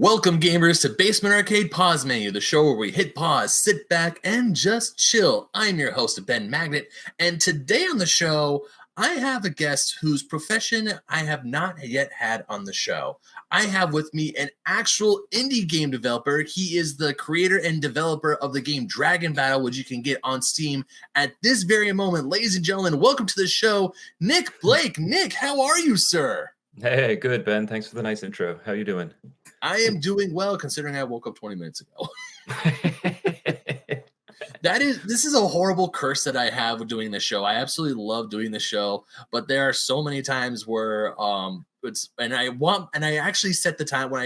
Welcome, gamers, to Basement Arcade Pause Menu, the show where we hit pause, sit back, and just chill. I'm your host, Ben Magnet, and today on the show, I have a guest whose profession I have not yet had on the show. I have with me an actual indie game developer. He is the creator and developer of the game Dragon Battle, which you can get on Steam at this very moment. Ladies and gentlemen, welcome to the show, Nick Blake. Nick, how are you, sir? Hey, good, Ben. Thanks for the nice intro. How you doing? I am doing well, considering I woke up 20 minutes ago. This is a horrible curse that I have with doing this show. I absolutely love doing the show, but there are so many times where I actually set the time when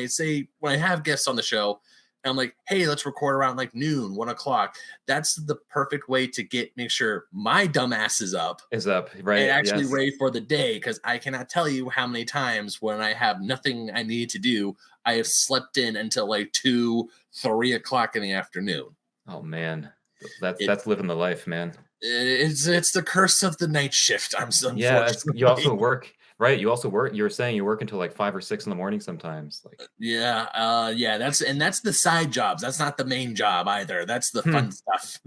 I have guests on the show, and I'm like, hey, let's record around like noon, 1 o'clock. That's the perfect way to make sure my dumb ass is up, right? And actually ready for the day, because I cannot tell you how many times when I have nothing I need to do, I have slept in until like 2, 3 o'clock in the afternoon. Oh man, that's living the life, man. It's the curse of the night shift. Yeah, you also work, right? You also work. You were saying you work until like 5 or 6 in the morning sometimes. Like that's the side jobs. That's not the main job either. That's the fun stuff.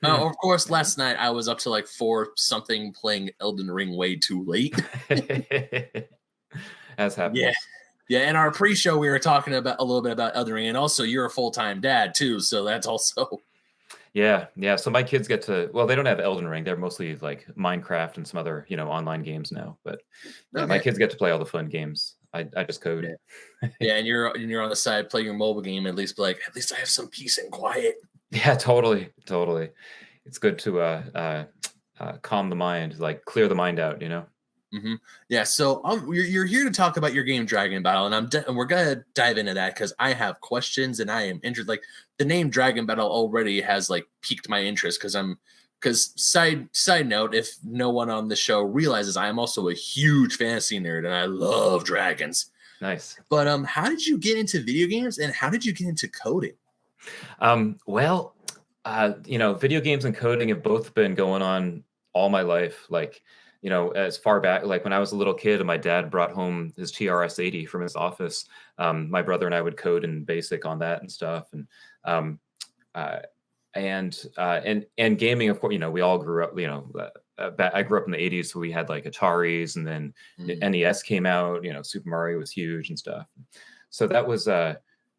Of course, last night I was up to like 4 something playing Elden Ring way too late. As happens. Yeah, in our pre-show we were talking about a little bit about Elden Ring, and also you're a full-time dad too, so that's also. Yeah. So my kids they don't have Elden Ring. They're mostly like Minecraft and some other, online games now. But okay. My kids get to play all the fun games. I just code. Yeah, and you're on the side playing your mobile game. At least I have some peace and quiet. Yeah, totally. It's good to calm the mind, like clear the mind out, Mm-hmm. Yeah, so you're here to talk about your game Dragon Battle, and we're gonna dive into that because I have questions and I am interested. Like the name Dragon Battle already has like piqued my interest because side note, if no one on the show realizes, I am also a huge fantasy nerd and I love dragons. Nice. But how did you get into video games and how did you get into coding? Video games and coding have both been going on all my life. Like, as far back, like when I was a little kid and my dad brought home his TRS-80 from his office, my brother and I would code in BASIC on that and stuff. And gaming, of course, we all grew up, I grew up in the 80s, so we had like Ataris, and then NES came out, Super Mario was huge and stuff. So that was,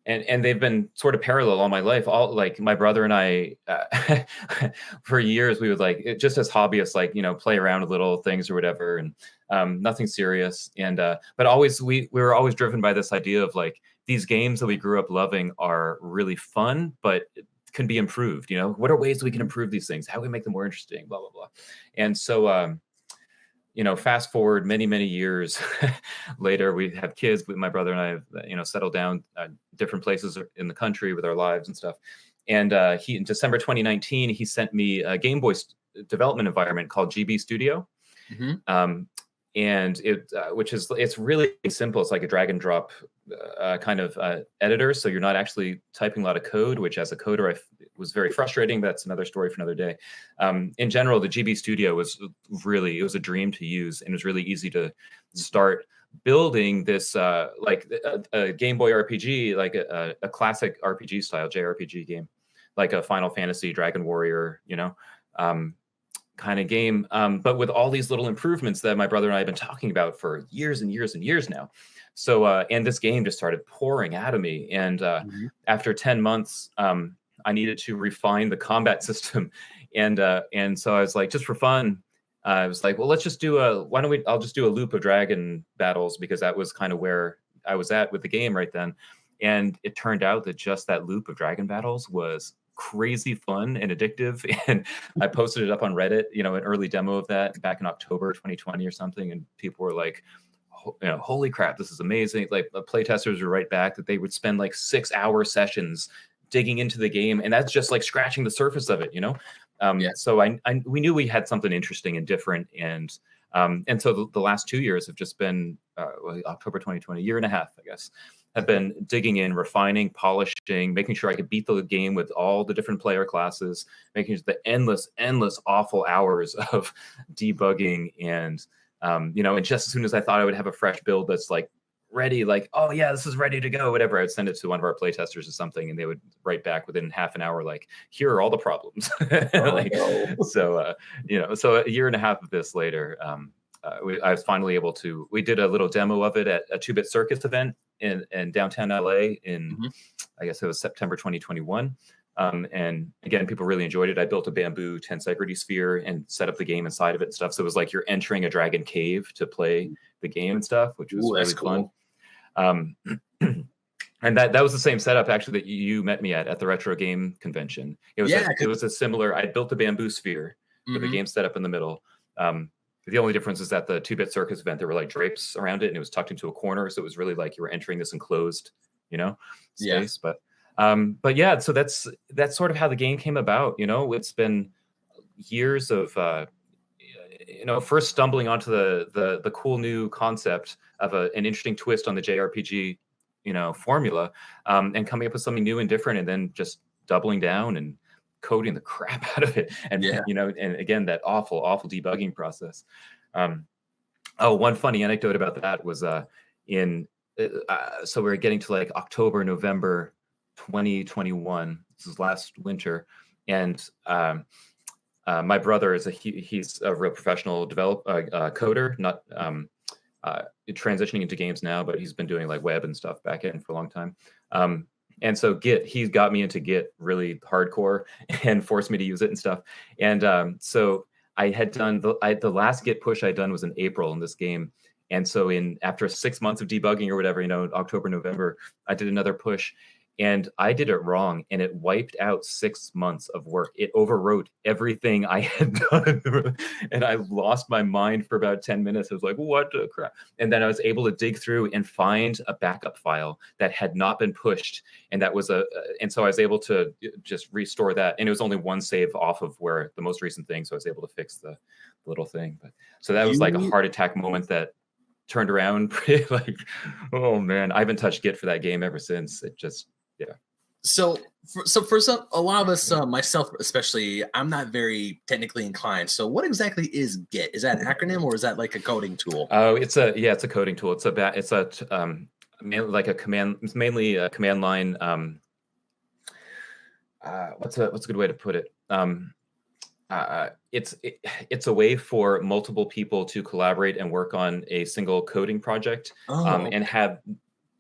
and they've been sort of parallel all my life. All like my brother and I, for years, we would just as hobbyists, play around with little things or whatever, and nothing serious. And but always we were always driven by this idea of like these games that we grew up loving are really fun, but can be improved. What are ways we can improve these things? How can we make them more interesting? Blah blah blah. And so. Fast forward many, many years later, we have kids. My brother and I have, settled down different places in the country with our lives and stuff. And in December 2019, he sent me a Game Boy development environment called GB Studio. Mm-hmm. And it's really simple. It's like a drag and drop kind of editor. So you're not actually typing a lot of code, which as a coder, was very frustrating. That's another story for another day. In general, the GB Studio was a dream to use, and it was really easy to start building this like a Game Boy RPG, like a classic RPG style JRPG game, like a Final Fantasy, Dragon Warrior, kind of game, but with all these little improvements that my brother and I have been talking about for years and years and years now. So, and this game just started pouring out of me. And after 10 months, I needed to refine the combat system. And so I was like, just for fun, I was like, well, I'll just do a loop of dragon battles, because that was kind of where I was at with the game right then. And it turned out that just that loop of dragon battles was crazy fun and addictive. And I posted it up on Reddit, an early demo of that back in October 2020 or something. And people were like, holy crap, this is amazing. Like the playtesters were right back that they would spend like 6-hour sessions digging into the game. And that's just like scratching the surface of it, So we knew we had something interesting and different. And so the last 2 years have just been October 2020, year and a half, I guess, have been digging in, refining, polishing, making sure I could beat the game with all the different player classes, making the endless, awful hours of debugging. And, and just as soon as I thought I would have a fresh build that's like ready, like, oh yeah, this is ready to go, whatever. I'd send it to one of our playtesters or something, and they would write back within half an hour, like, here are all the problems. Oh, Like, no. so so a year and a half of this later, I was finally able to. We did a little demo of it at a 2-Bit Circus event in downtown LA in, Mhm. I guess it was September 2021. And again, people really enjoyed it. I built a bamboo tensegrity sphere and set up the game inside of it and stuff. So it was like you're entering a dragon cave to play the game and stuff, which was Ooh, that's really fun. cool. Um, and that was the same setup actually that you met me at the retro game convention. Yeah, It was a similar. I built a bamboo sphere with the mhm. game set up in the middle. The only difference is that the 2-Bit Circus event, there were like drapes around it, and it was tucked into a corner, so it was really like you were entering this enclosed, you know, Yeah. space. But yeah, so that's sort of how the game came about. It's been years of first stumbling onto the cool new concept of an interesting twist on the JRPG, formula, and coming up with something new and different, and then just doubling down and coding the crap out of it, and Yeah. and again that awful debugging process. Um, oh, one funny anecdote about that was in so we are getting to like October, November 2021. This is last winter, and my brother he's a real professional coder, not transitioning into games now, but he's been doing like web and stuff back end for a long time. And so Git, he got me into Git really hardcore and forced me to use it and stuff. And so I had done the last Git push I'd done was in April in this game. And so after 6 months of debugging or whatever, October, November, I did another push, and I did it wrong, and it wiped out 6 months of work. It overwrote everything I had done, and I lost my mind for about 10 minutes. I was like, what the crap? And then I was able to dig through and find a backup file that had not been pushed, and and so I was able to just restore that, and it was only one save off of where the most recent thing, so I was able to fix the little thing. But so that was like a You heart attack moment that turned around pretty like, oh man, I haven't touched Git for that game ever since. It just, yeah. for some a lot of us, myself especially, I'm not very technically inclined. So what exactly is Git? Is that an acronym or is that like a coding tool? Oh, it's a coding tool. Like a command. It's mainly a command line. What's a good way to put it? It's a way for multiple people to collaborate and work on a single coding project, Oh, and have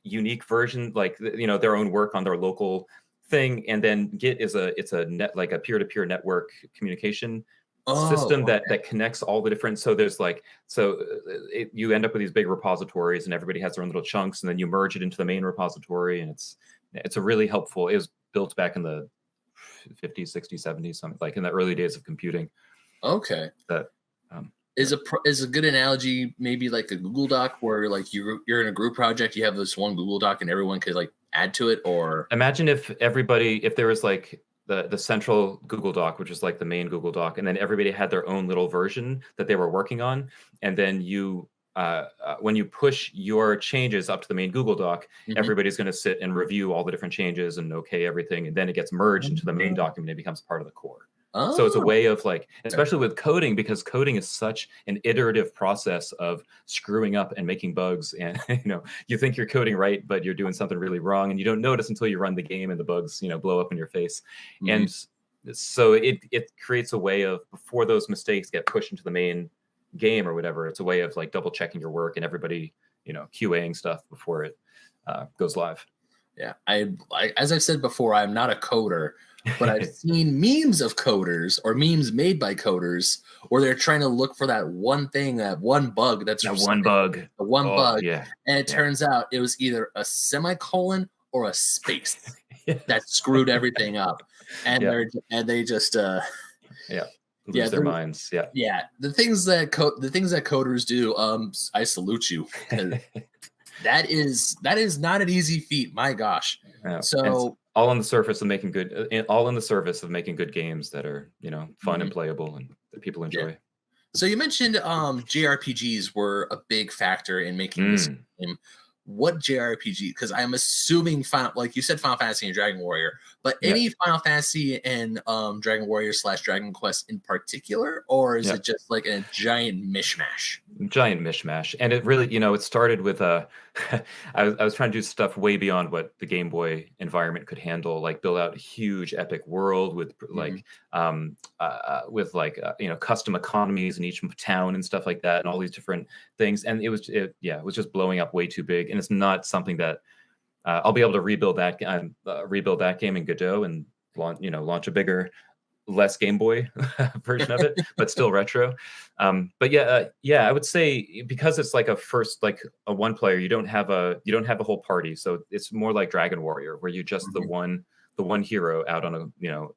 unique version, like their own work on their local thing. And then Git is like a peer-to-peer network communication oh, system that connects all the different. So there's like you end up with these big repositories, and everybody has their own little chunks, and then you merge it into the main repository, and it's a really helpful. It was built back in the 50s, 60s, 70s, something like in the early days of computing. okay. That um, Is a good analogy maybe like a Google Doc where like you're in a group project, you have this one Google Doc and everyone could like add to it, or Imagine if there was like the central Google Doc, which is like the main Google Doc, and then everybody had their own little version that they were working on, and then when you push your changes up to the main Google Doc, Mhm. everybody's going to sit and review all the different changes and okay everything, and then it gets merged into the main document. It becomes part of the core. So it's a Oh, way of like, okay. especially with coding, because coding is such an iterative process of screwing up and making bugs. And you think you're coding right, but you're doing something really wrong, and you don't notice until you run the game and the bugs, blow up in your face. Mhm. And so it creates a way of, before those mistakes get pushed into the main game or whatever, it's a way of like double checking your work and everybody, QAing stuff before it goes live. Yeah, as I've said before, I'm not a coder, but I've seen memes of coders or memes made by coders where they're trying to look for that one thing, that one bug that's That one bug. the one Oh bug, yeah. and it Yeah. turns out it was either a semicolon or a space that Yes. screwed everything up, and Yeah. they just Yeah. yeah, Lose their minds. Yeah. yeah, the things that coders do, I salute you, 'cause that is not an easy feat. My gosh. Yeah. And it's So all on the surface of making all in the service of making good games that are, fun mhm, and playable and that people yeah. enjoy. So you mentioned JRPGs were a big factor in making this Mm. game. What JRPG? Because I'm assuming like you said, Final Fantasy and Dragon Warrior, but Yeah. any Final Fantasy and Dragon Warrior / Dragon Quest in particular, or is Yeah. it just like a giant mishmash? giant mishmash. And it really, it started with I was trying to do stuff way beyond what the Game Boy environment could handle, like build out a huge epic world with Mm-hmm. custom economies in each town and stuff like that, and all these different things. And it was just blowing up way too big, and it's not something that I'll be able to rebuild that game in Godot and launch a bigger, less Game Boy version of it, but still retro. But I would say because it's like a one player, you don't have a whole party, so it's more like Dragon Warrior, where you just the one hero out on a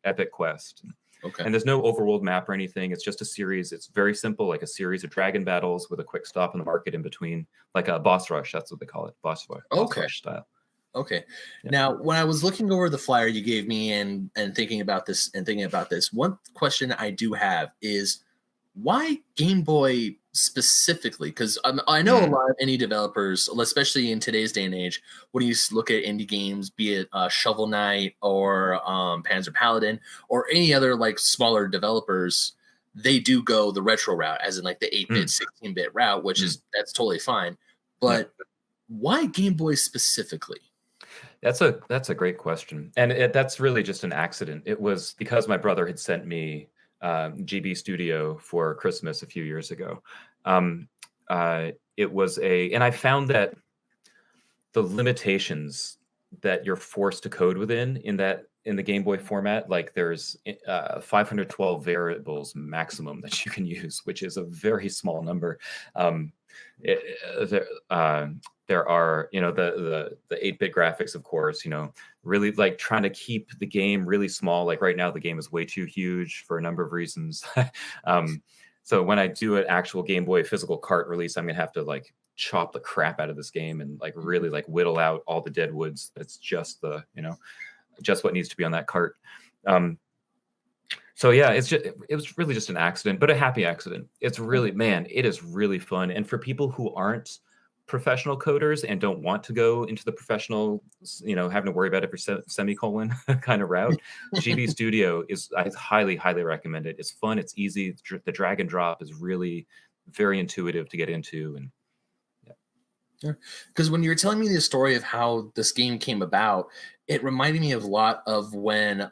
epic quest. Okay. And there's no overworld map or anything. It's just a series. It's very simple, like a series of dragon battles with a quick stop in the market in between, like a boss rush. That's what they call it, boss rush style. Okay. Yeah. Now, when I was looking over the flyer you gave me and thinking about this, one question I do have is why Game Boy specifically? Because I know a lot of indie developers, especially in today's day and age, when you look at indie games, be it Shovel Knight or Panzer Paladin or any other like smaller developers, they do go the retro route, as in like the 8-bit, 16-bit route, which that's totally fine. But why Game Boy specifically? That's a great question, and that's really just an accident. It was because my brother had sent me GB Studio for Christmas a few years ago. It was and I found that the limitations that you're forced to code within in the Game Boy format, like there's 512 variables maximum that you can use, which is a very small number. There are, the 8-bit graphics, of course, really like trying to keep the game really small. Like right now, the game is way too huge for a number of reasons. So when I do an actual Game Boy physical cart release, I'm gonna have to like chop the crap out of this game and like really like whittle out all the dead woods. That's just just what needs to be on that cart. So yeah, it was really just an accident, but a happy accident. It's really, man, it is really fun. And for people who aren't professional coders and don't want to go into the professional, having to worry about every semicolon kind of route, GB Studio I highly, highly recommend it. It's fun. It's easy. The drag and drop is really very intuitive to get into. And because when you were telling me the story of how this game came about, it reminded me of a lot of when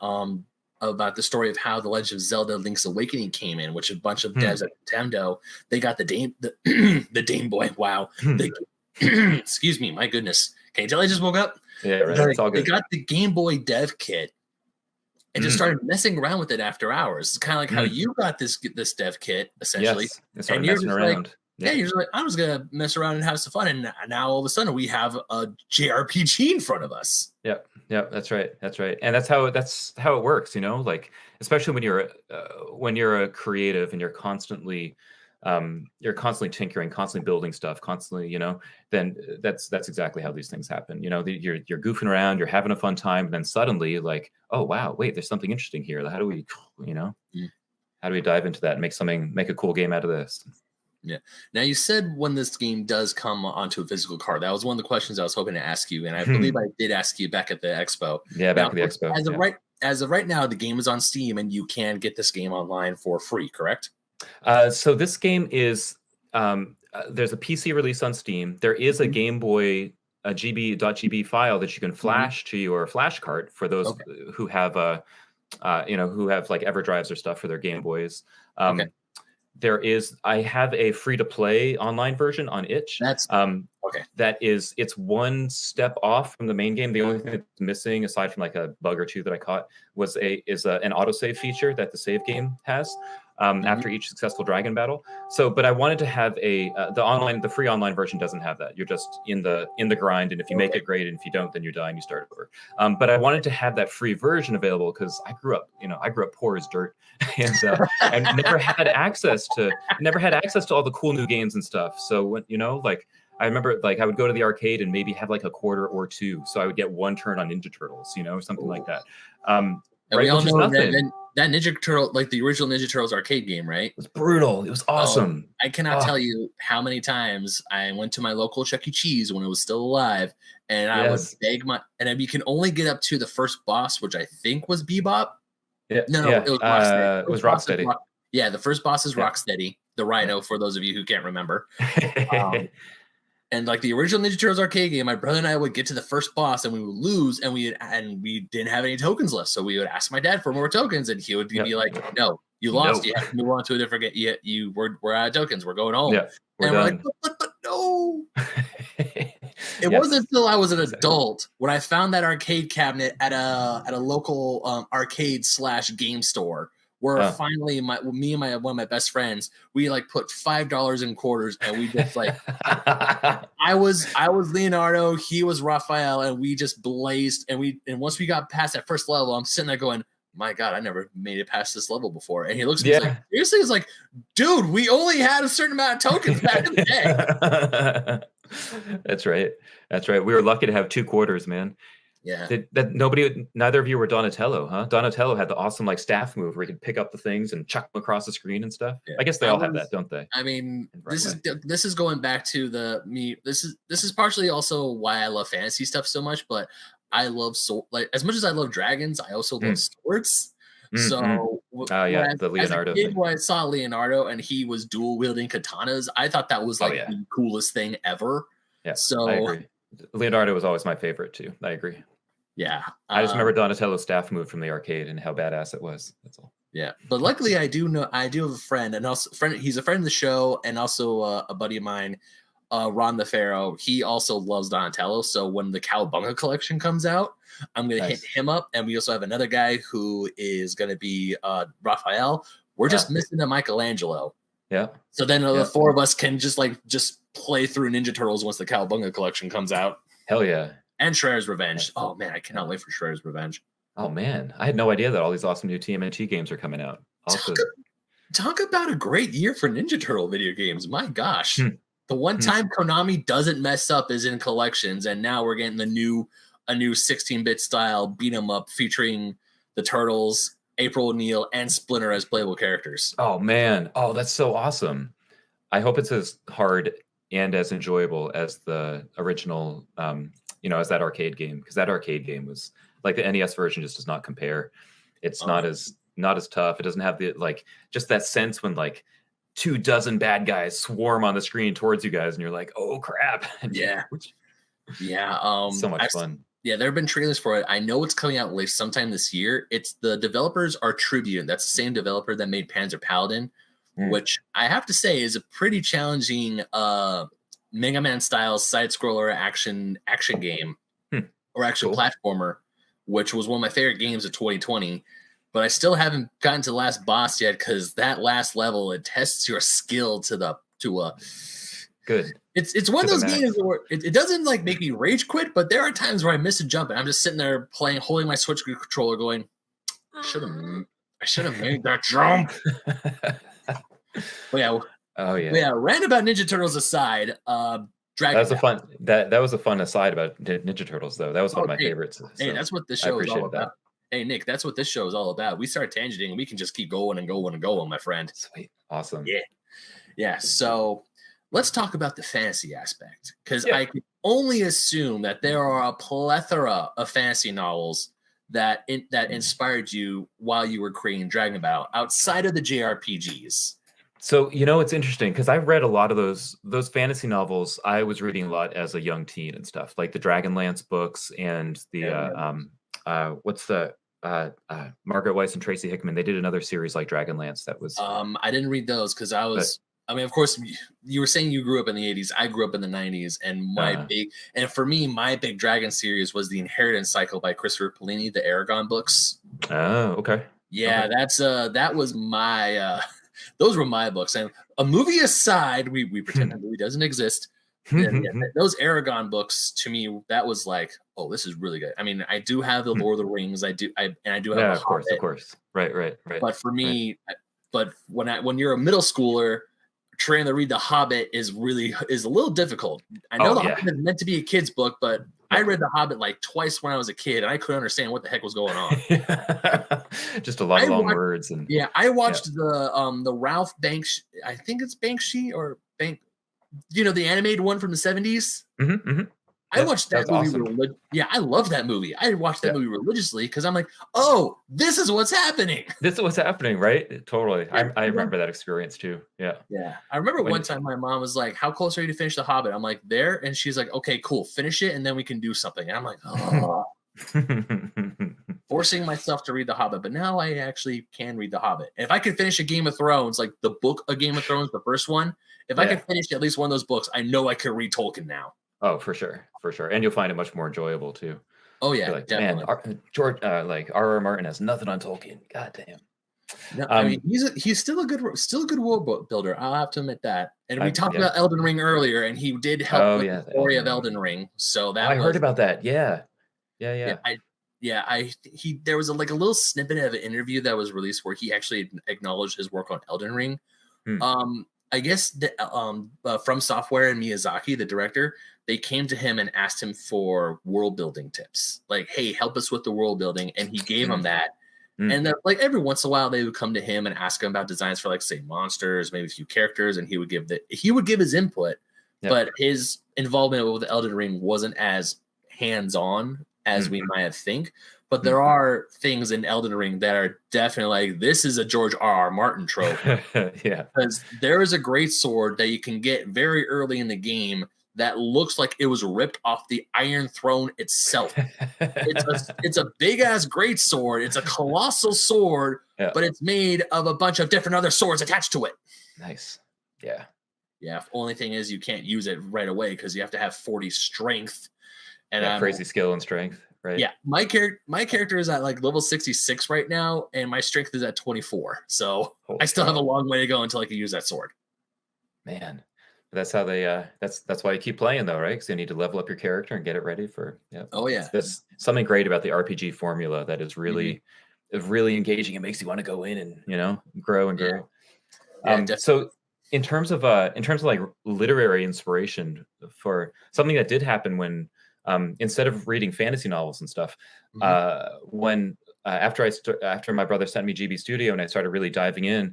about the story of how The Legend of Zelda Link's Awakening came in, which a bunch of devs at Nintendo, they got the Game Boy. Wow. Excuse me, my goodness. Can you tell I just woke up? Yeah, right. It's all good. They got the Game Boy dev kit and just started messing around with it after hours. It's kind of like how you got this dev kit, essentially. Yes, and you're just around. You're just like, I was going to mess around and have some fun. And now all of a sudden we have a JRPG in front of us. Yep, that's right. And that's how it works, like, especially when you're a creative and you're constantly tinkering, constantly building stuff, constantly, then that's exactly how these things happen. You're goofing around, you're having a fun time, and then suddenly like, oh wow, wait, there's something interesting here. How do we, how do we dive into that and make a cool game out of this? Yeah. Now you said when this game does come onto a physical card, that was one of the questions I was hoping to ask you, and I believe I did ask you back at the expo. Yeah, back at the expo. As of right now, the game is on Steam, and you can get this game online for free. Correct? So this game is there's a PC release on Steam. There is a Game Boy .gb file that you can flash to your flash cart for those who have who have like EverDrives or stuff for their Game Boys. I have a free-to-play online version on itch. That's it's one step off from the main game. The only thing that's missing, aside from like a bug or two that I caught, is an autosave feature that the save game has after each successful dragon battle. But I wanted to have the free online version doesn't have that. You're just in the grind, and if you make it, great, and if you don't, then you die and you start over. But I wanted to have that free version available because I grew up poor as dirt, and never had access to all the cool new games and stuff. So when I remember like I would go to the arcade and maybe have like a quarter or two, so I would get one turn on Ninja Turtles, something like that. And we all know that Ninja Turtle, like the original Ninja Turtles arcade game, right? It was brutal. It was awesome. I cannot tell you how many times I went to my local Chuck E. Cheese when it was still alive, and I would beg you can only get up to the first boss, which I think was Bebop. Yeah. No, it was Rocksteady. It was Rocksteady. The first boss is Rocksteady. the Rhino, for those of you who can't remember. And like the original Ninja Turtles arcade game, my brother and I would get to the first boss and we would lose, and we didn't have any tokens left. So we would ask my dad for more tokens, and he would be like, "No, you lost. You have to move on to a different game. We're out of tokens. We're going home." Yeah, we're like, but no. It wasn't until I was an adult when I found that arcade cabinet at a local arcade / game store. Where finally, me and one of my best friends, we like put $5 in quarters, and we just like, I was Leonardo, he was Raphael, and we just blazed. And once we got past that first level, I'm sitting there going, "My God, I never made it past this level before." And he looks at me like, seriously, he's like, "Dude, we only had a certain amount of tokens back in the day." That's right. We were lucky to have 2 quarters, man. Yeah. Neither of you were Donatello, huh? Donatello had the awesome like staff move where he could pick up the things and chuck them across the screen and stuff. Yeah. I guess they all have that, don't they? I mean, this is going back to this is partially also why I love fantasy stuff so much, but I love as much as I love dragons, I also love swords. So the Leonardo as a kid, when I saw Leonardo and he was dual wielding katanas, I thought that was like the coolest thing ever. Yeah, so I agree. Leonardo was always my favorite too. I agree. Yeah, I just remember Donatello's staff move from the arcade and how badass it was. That's all. Yeah, but luckily I do have a friend, and also he's a friend of the show, and also a buddy of mine, Ron the Pharaoh. He also loves Donatello. So when the Cowabunga collection comes out, I'm gonna hit him up, and we also have another guy who is gonna be Raphael. We're just missing a Michelangelo. Yeah. So then the 4 of us can just play through Ninja Turtles once the Cowabunga collection comes out. Hell yeah. And Shredder's Revenge. Oh man, I cannot wait for Shredder's Revenge. Oh man, I had no idea that all these awesome new TMNT games are coming out. Also, talk about a great year for Ninja Turtle video games. My gosh, the one time Konami doesn't mess up is in collections, and now we're getting a new 16-bit style beat 'em up featuring the Turtles, April O'Neil, and Splinter as playable characters. Oh man, that's so awesome. I hope it's as hard and as enjoyable as the original. As that arcade game, because that arcade game was like the NES version just does not compare. It's not as tough. It doesn't have the just that sense when 24 bad guys swarm on the screen towards you guys, and you're like, oh crap. Yeah. So much fun. Yeah, there have been trailers for it. I know it's coming out late sometime this year. It's the developers are Tribune. That's the same developer that made Panzer Paladin, which I have to say is a pretty challenging Mega Man style side scroller action game or action platformer, which was one of my favorite games of 2020. But I still haven't gotten to the last boss yet, because that last level, it tests your skill to a good. It's one of those games where it doesn't make me rage quit, but there are times where I miss a jump and I'm just sitting there holding my Switch controller going, I should have made that jump. But yeah. Oh yeah. Yeah, rant about Ninja Turtles aside, that was a fun aside about Ninja Turtles though. That was one of my favorites. Hey, that's what this show is all about. Hey Nick, that's what this show is all about. We start tangenting and we can just keep going and going and going, my friend. Sweet. Awesome. Yeah. Yeah. So let's talk about the fantasy aspect, because I can only assume that there are a plethora of fantasy novels that inspired you while you were creating Dragon Battle outside of the JRPGs. So, it's interesting because I've read a lot of those fantasy novels. I was reading a lot as a young teen and stuff, like the Dragonlance books and the what's the Margaret Weiss and Tracy Hickman. They did another series like Dragonlance that was. I didn't read those because of course, you were saying you grew up in the 80s. I grew up in the 90s, and for me, my big Dragon series was the Inheritance Cycle by Christopher Paolini, the Aragon books. Oh, okay. Yeah, okay. That was my. Those were my books. And a movie aside, we pretend the movie doesn't exist. Those Aragon books, to me, that was like, oh, this is really good. I mean, I do have the Lord of the Rings. I do have. Yeah, of course. Right. But for me, when you're a middle schooler, trying to read The Hobbit is a little difficult. I know Hobbit is meant to be a kid's book, but I read The Hobbit twice when I was a kid, and I couldn't understand what the heck was going on. Just a lot of long words. And I watched the Ralph Banks. I think it's Banksy or Bank. The animated one from the 70s. I Yeah, watched that that was movie. awesome. Yeah, I love that movie. I watched that Yeah. movie religiously because I'm like, oh, this is what's happening. This is what's happening, right? Totally. Yeah, I remember that experience too. Yeah. yeah. I remember one When time my mom was like, "How close are you to finish The Hobbit?" I'm like, "There," and she's like, "Okay, cool, finish it, and then we can do something." And I'm like, oh, forcing myself to read The Hobbit, but now I actually can read The Hobbit. And if I could finish a Game of Thrones, like the book of Game of Thrones, the first one, if I could Yeah. finish at least one of those books, I know I could read Tolkien now. Oh, for sure, for sure, and you'll find it much more enjoyable too. Oh Be yeah, like, "Man, definitely. George, like R.R. Martin has nothing on Tolkien. God damn." No, I mean Um, he's still a good world builder. I'll have to admit that. And we talked yeah. about Elden Ring earlier, and he did help Oh, with the yeah, the story Elden of Ring. Elden Ring. So Oh, I that heard was about that. Yeah. Yeah, yeah, yeah. I he there was like a little snippet of an interview that was released where he actually acknowledged his work on Elden Ring. Hmm. I guess From Software and Miyazaki, the director, they came to him and asked him for world building tips. Like, hey, help us with the world building, and he gave them Mm, that. mm, And like every once in a while, they would come to him and ask him about designs for like say monsters, maybe a few characters, and he would give his input, yep. but his involvement with Elden Ring wasn't as hands on as Mm, we might have think. But mm. there are things in Elden Ring that are definitely like this is a George R. R. Martin trope Yeah. because there is a great sword that you can get very early in the game that looks like it was ripped off the Iron Throne itself. It's a big ass great sword. It's a colossal sword, Yeah. but it's made of a bunch of different other swords attached to it. Nice. Yeah. Yeah. Only thing is you can't use it right away because you have to have 40 strength. And Yeah, I'm crazy skill and strength, right? yeah, my character is at like level 66 right now, and my strength is at 24. So I Holy still have a cow. long way to go until I can use that sword. Man. That's how they, that's why you keep playing though, right? Because you need to level up your character and get it ready for, yeah. Oh yeah. That's something great about the RPG formula that Mhm. is really engaging. It makes you want to go in and, grow and Yeah. grow. Yeah, definitely. So in terms of like literary inspiration for something that did happen when instead of reading fantasy novels and stuff, Mhm. when after my brother sent me GB Studio and I started really diving in,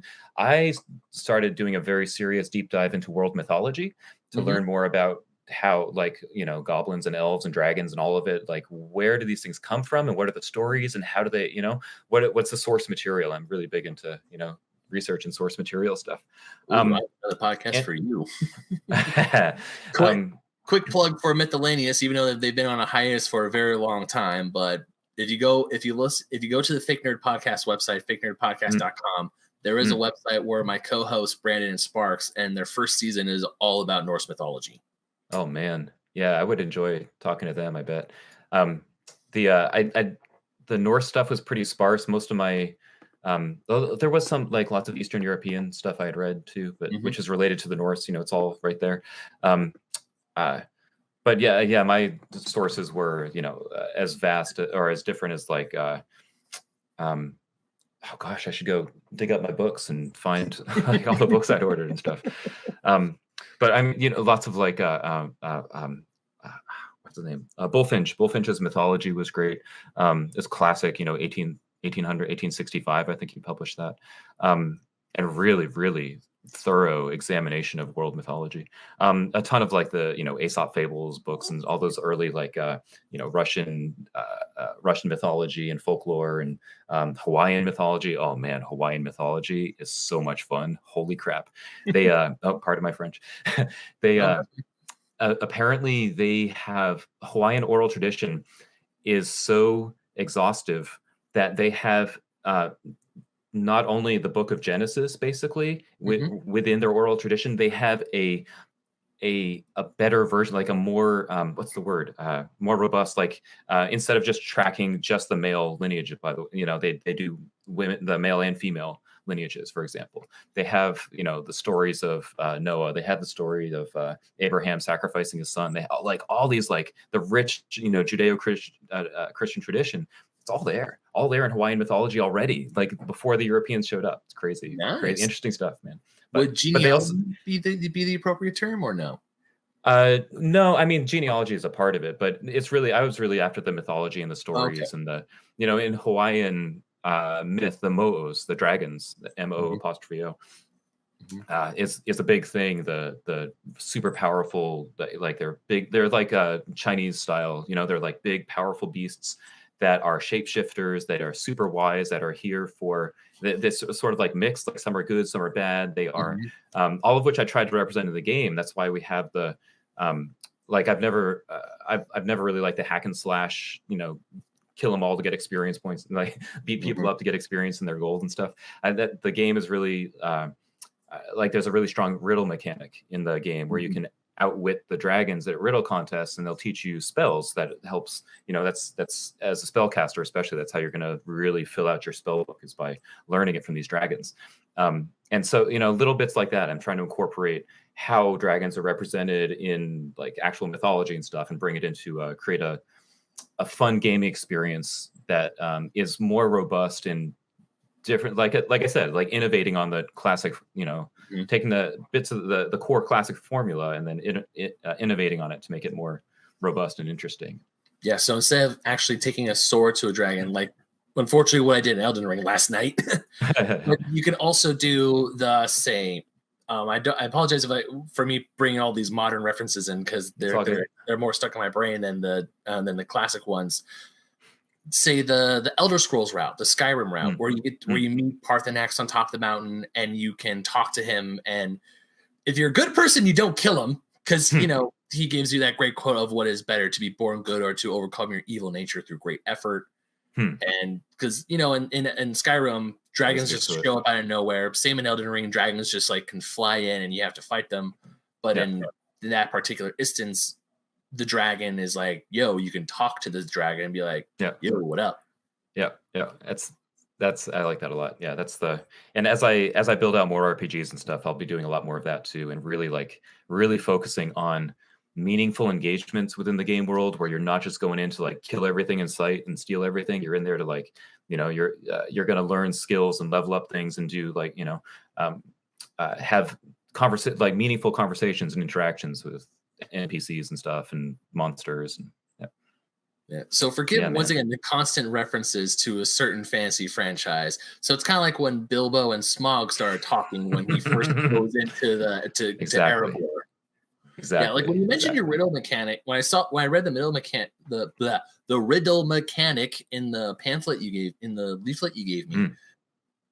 started doing a very serious deep dive into world mythology to Mhm. learn more about how like goblins and elves and dragons and all of it, like where do these things come from and what are the stories and how do they, what's the source material. I'm really big into research and source material stuff. Ooh, I Um, have another podcast and for you. Quick um, quick plug for Mythalanius, even though they've been on a hiatus for a very long time. But if you go to the Fake Nerd Podcast website, mm, fakenerdpodcast.com, there is a mm. website where my co-host Brandon and Sparks and their first season is all about Norse mythology. Oh man, yeah, I would enjoy talking to them. I bet. Um, the Norse stuff was pretty sparse. Most of my though there was some like lots of Eastern European stuff I had read too, but Mhm. which is related to the Norse. It's all right there. Um, uh, but yeah, my sources were as vast or as different as like um, oh gosh, I should go dig up my books and find like all the books I'd ordered and stuff. Um, but I'm, lots of like, uh, what's the name? Bullfinch. Bullfinch's mythology was great. It's classic, 1800, 1865. I think he published that. And really, really thorough examination of world mythology. A ton of like the, Aesop fables books and all those early like, Russian mythology and folklore and Hawaiian mythology. Oh man, Hawaiian mythology is so much fun. Holy crap. They oh, pardon my French. they Oh, apparently they have Hawaiian oral tradition is so exhaustive that they have not only the book of Genesis basically mhm. within their oral tradition, they have a better version, like a more what's the word? More robust, like instead of just tracking just the male lineage, by the way, they do women, the male and female lineages, for example. They have the stories of Noah. They have the story of Abraham sacrificing his son. They like all these like the rich Judeo-Christian Christian tradition. It's all there in Hawaiian mythology already, like before the Europeans showed up. It's crazy, crazy, Nice. interesting stuff, man. But Would they also genealogy be the appropriate term or no? no, I mean genealogy is a part of it, but I was really after the mythology and the Okay. stories and the in Hawaiian myth, the mo'os, the dragons, the M O Mhm. apostrophe O. is a big thing. The super powerful, like they're big. They're like Chinese style. They're like big, powerful beasts that are shapeshifters, that are super wise, that are here for this sort of like mixed. Like some are good, some are bad. They are all of which I tried to represent in the game. That's why we have the like I've never really liked the hack and slash. Kill them all to get experience points, and like beat people up to get experience in their gold and stuff. That the game is really like there's a really strong riddle mechanic in the game where you can outwit the dragons at riddle contests, and they'll teach you spells that helps. That's as a spellcaster, especially, that's how you're going to really fill out your spell book, is by learning it from these dragons. And so little bits like that, I'm trying to incorporate how dragons are represented in like actual mythology and stuff, and bring it into create a fun gaming experience that is more robust and different, like I said, like innovating on the classic, taking the bits of the core classic formula and then innovating on it to make it more robust and interesting. Yeah, so instead of actually taking a sword to a dragon, like unfortunately what I did in Elden Ring last night, you can also do the same. I apologize for me bringing all these modern references in, because they're more stuck in my brain than the classic ones. Say the Elder Scrolls route, the Skyrim route, where you meet Parthenax on top of the mountain, and you can talk to him. And if you're a good person, you don't kill him, because he gives you that great quote of what is better, to be born good or to overcome your evil nature through great effort. And because in Skyrim, dragons just show up out of nowhere. Same in Elden Ring, dragons just like can fly in and you have to fight them. But in that particular instance, the dragon is like, yo, you can talk to this dragon and be like, yo, what up? Yeah. That's I like that a lot. Yeah, and as I build out more RPGs and stuff, I'll be doing a lot more of that too, and really focusing on meaningful engagements within the game world, where you're not just going in to like kill everything in sight and steal everything. You're in there to like, you're going to learn skills and level up things and do like, have like meaningful conversations and interactions with NPCs and stuff and monsters. And so forgive once again the constant references to a certain fantasy franchise. So it's kind of like when Bilbo and Smaug started talking when he first goes into Erebor. Exactly. Yeah, like when you mentioned your riddle mechanic, when I read the riddle mechanic, the riddle mechanic in the pamphlet you gave, in the leaflet you gave me,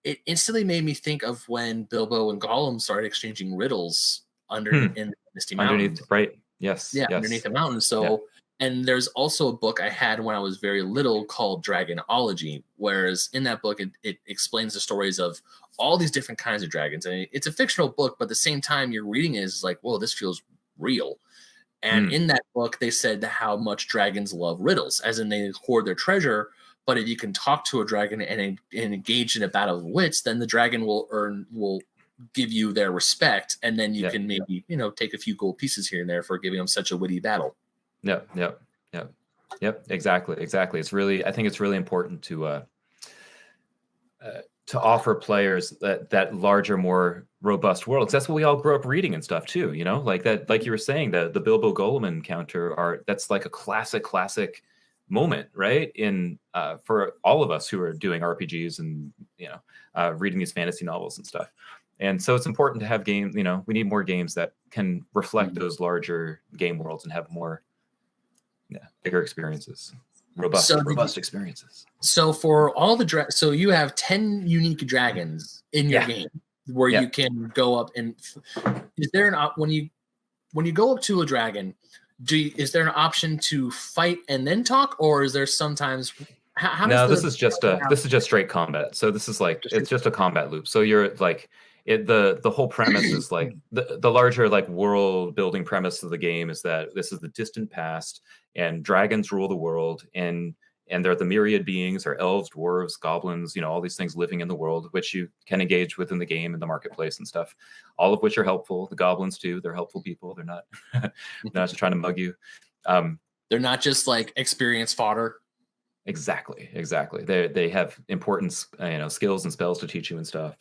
it instantly made me think of when Bilbo and Gollum started exchanging riddles in the Misty Mountains. Underneath, right? Yes. Yeah, underneath the mountain. So, and there's also a book I had when I was very little called Dragonology, whereas in that book it explains the stories of all these different kinds of dragons. And it's a fictional book, but at the same time you're reading it, it's like, whoa, this feels real. And in that book, they said how much dragons love riddles, as in they hoard their treasure. But if you can talk to a dragon and engage in a battle of wits, then the dragon will give you their respect, and then you can maybe take a few gold pieces here and there for giving them such a witty battle. Yep. Exactly. I think it's really important to offer players that larger, more robust world. That's what we all grew up reading and stuff too. Like that, like you were saying, the Bilbo Gollum encounter that's like a classic moment, right? In for all of us who are doing RPGs and reading these fantasy novels and stuff. And so it's important to have games. We need more games that can reflect those larger game worlds and have more, bigger experiences. Robust experiences. So for all the so you have 10 unique dragons in your game where you can go up and is there when you go up to a dragon, is there an option to fight and then talk, or is there sometimes this is just straight combat. So this is like it's just a combat loop. So you're like the whole premise is like the larger like world building premise of the game is that this is the distant past and dragons rule the world, and they're the myriad beings, or elves, dwarves, goblins, all these things living in the world, which you can engage with in the game and the marketplace and stuff, all of which are helpful. The goblins too, they're helpful people. They're not not just trying to mug you. They're not just like experience fodder. Exactly. They have important skills and spells to teach you and stuff.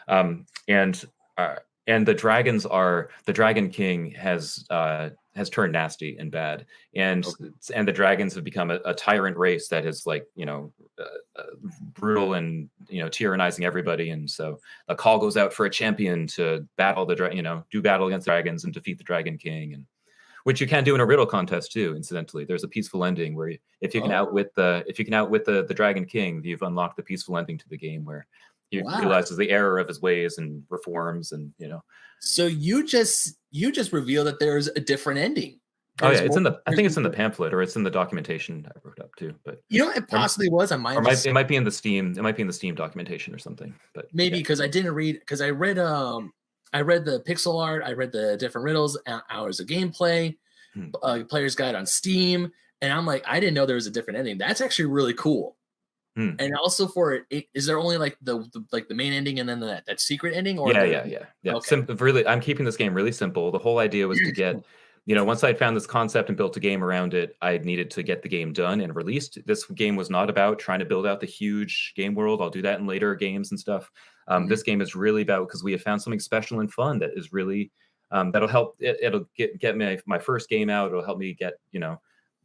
And the dragons the Dragon King has turned nasty and bad, and the dragons have become a tyrant race that has brutal and tyrannizing everybody, and so a call goes out for a champion to battle do battle against dragons and defeat the Dragon King, and which you can do in a riddle contest too. Incidentally, there's a peaceful ending where if you can outwit the Dragon King, you've unlocked the peaceful ending to the game where he realizes the error of his ways and reforms, and So you just revealed that there's a different ending. Oh yeah, I think it's in the pamphlet, or it's in the documentation I wrote up too. But it possibly was. It might be in the Steam. It might be in the Steam documentation or something. But maybe because I didn't read, because I read the pixel art, I read the different riddles, hours of gameplay, player's guide on Steam, and I'm like, I didn't know there was a different ending. That's actually really cool. And also is there only like the main ending and then that secret ending? Or yeah. Okay. Really, I'm keeping this game really simple. The whole idea was to get. Once I found this concept and built a game around it, I needed to get the game done and released. This game was not about trying to build out the huge game world. I'll do that in later games and stuff. This game is really about, because we have found something special and fun that is really, that'll help. It'll get me my first game out. It'll help me get,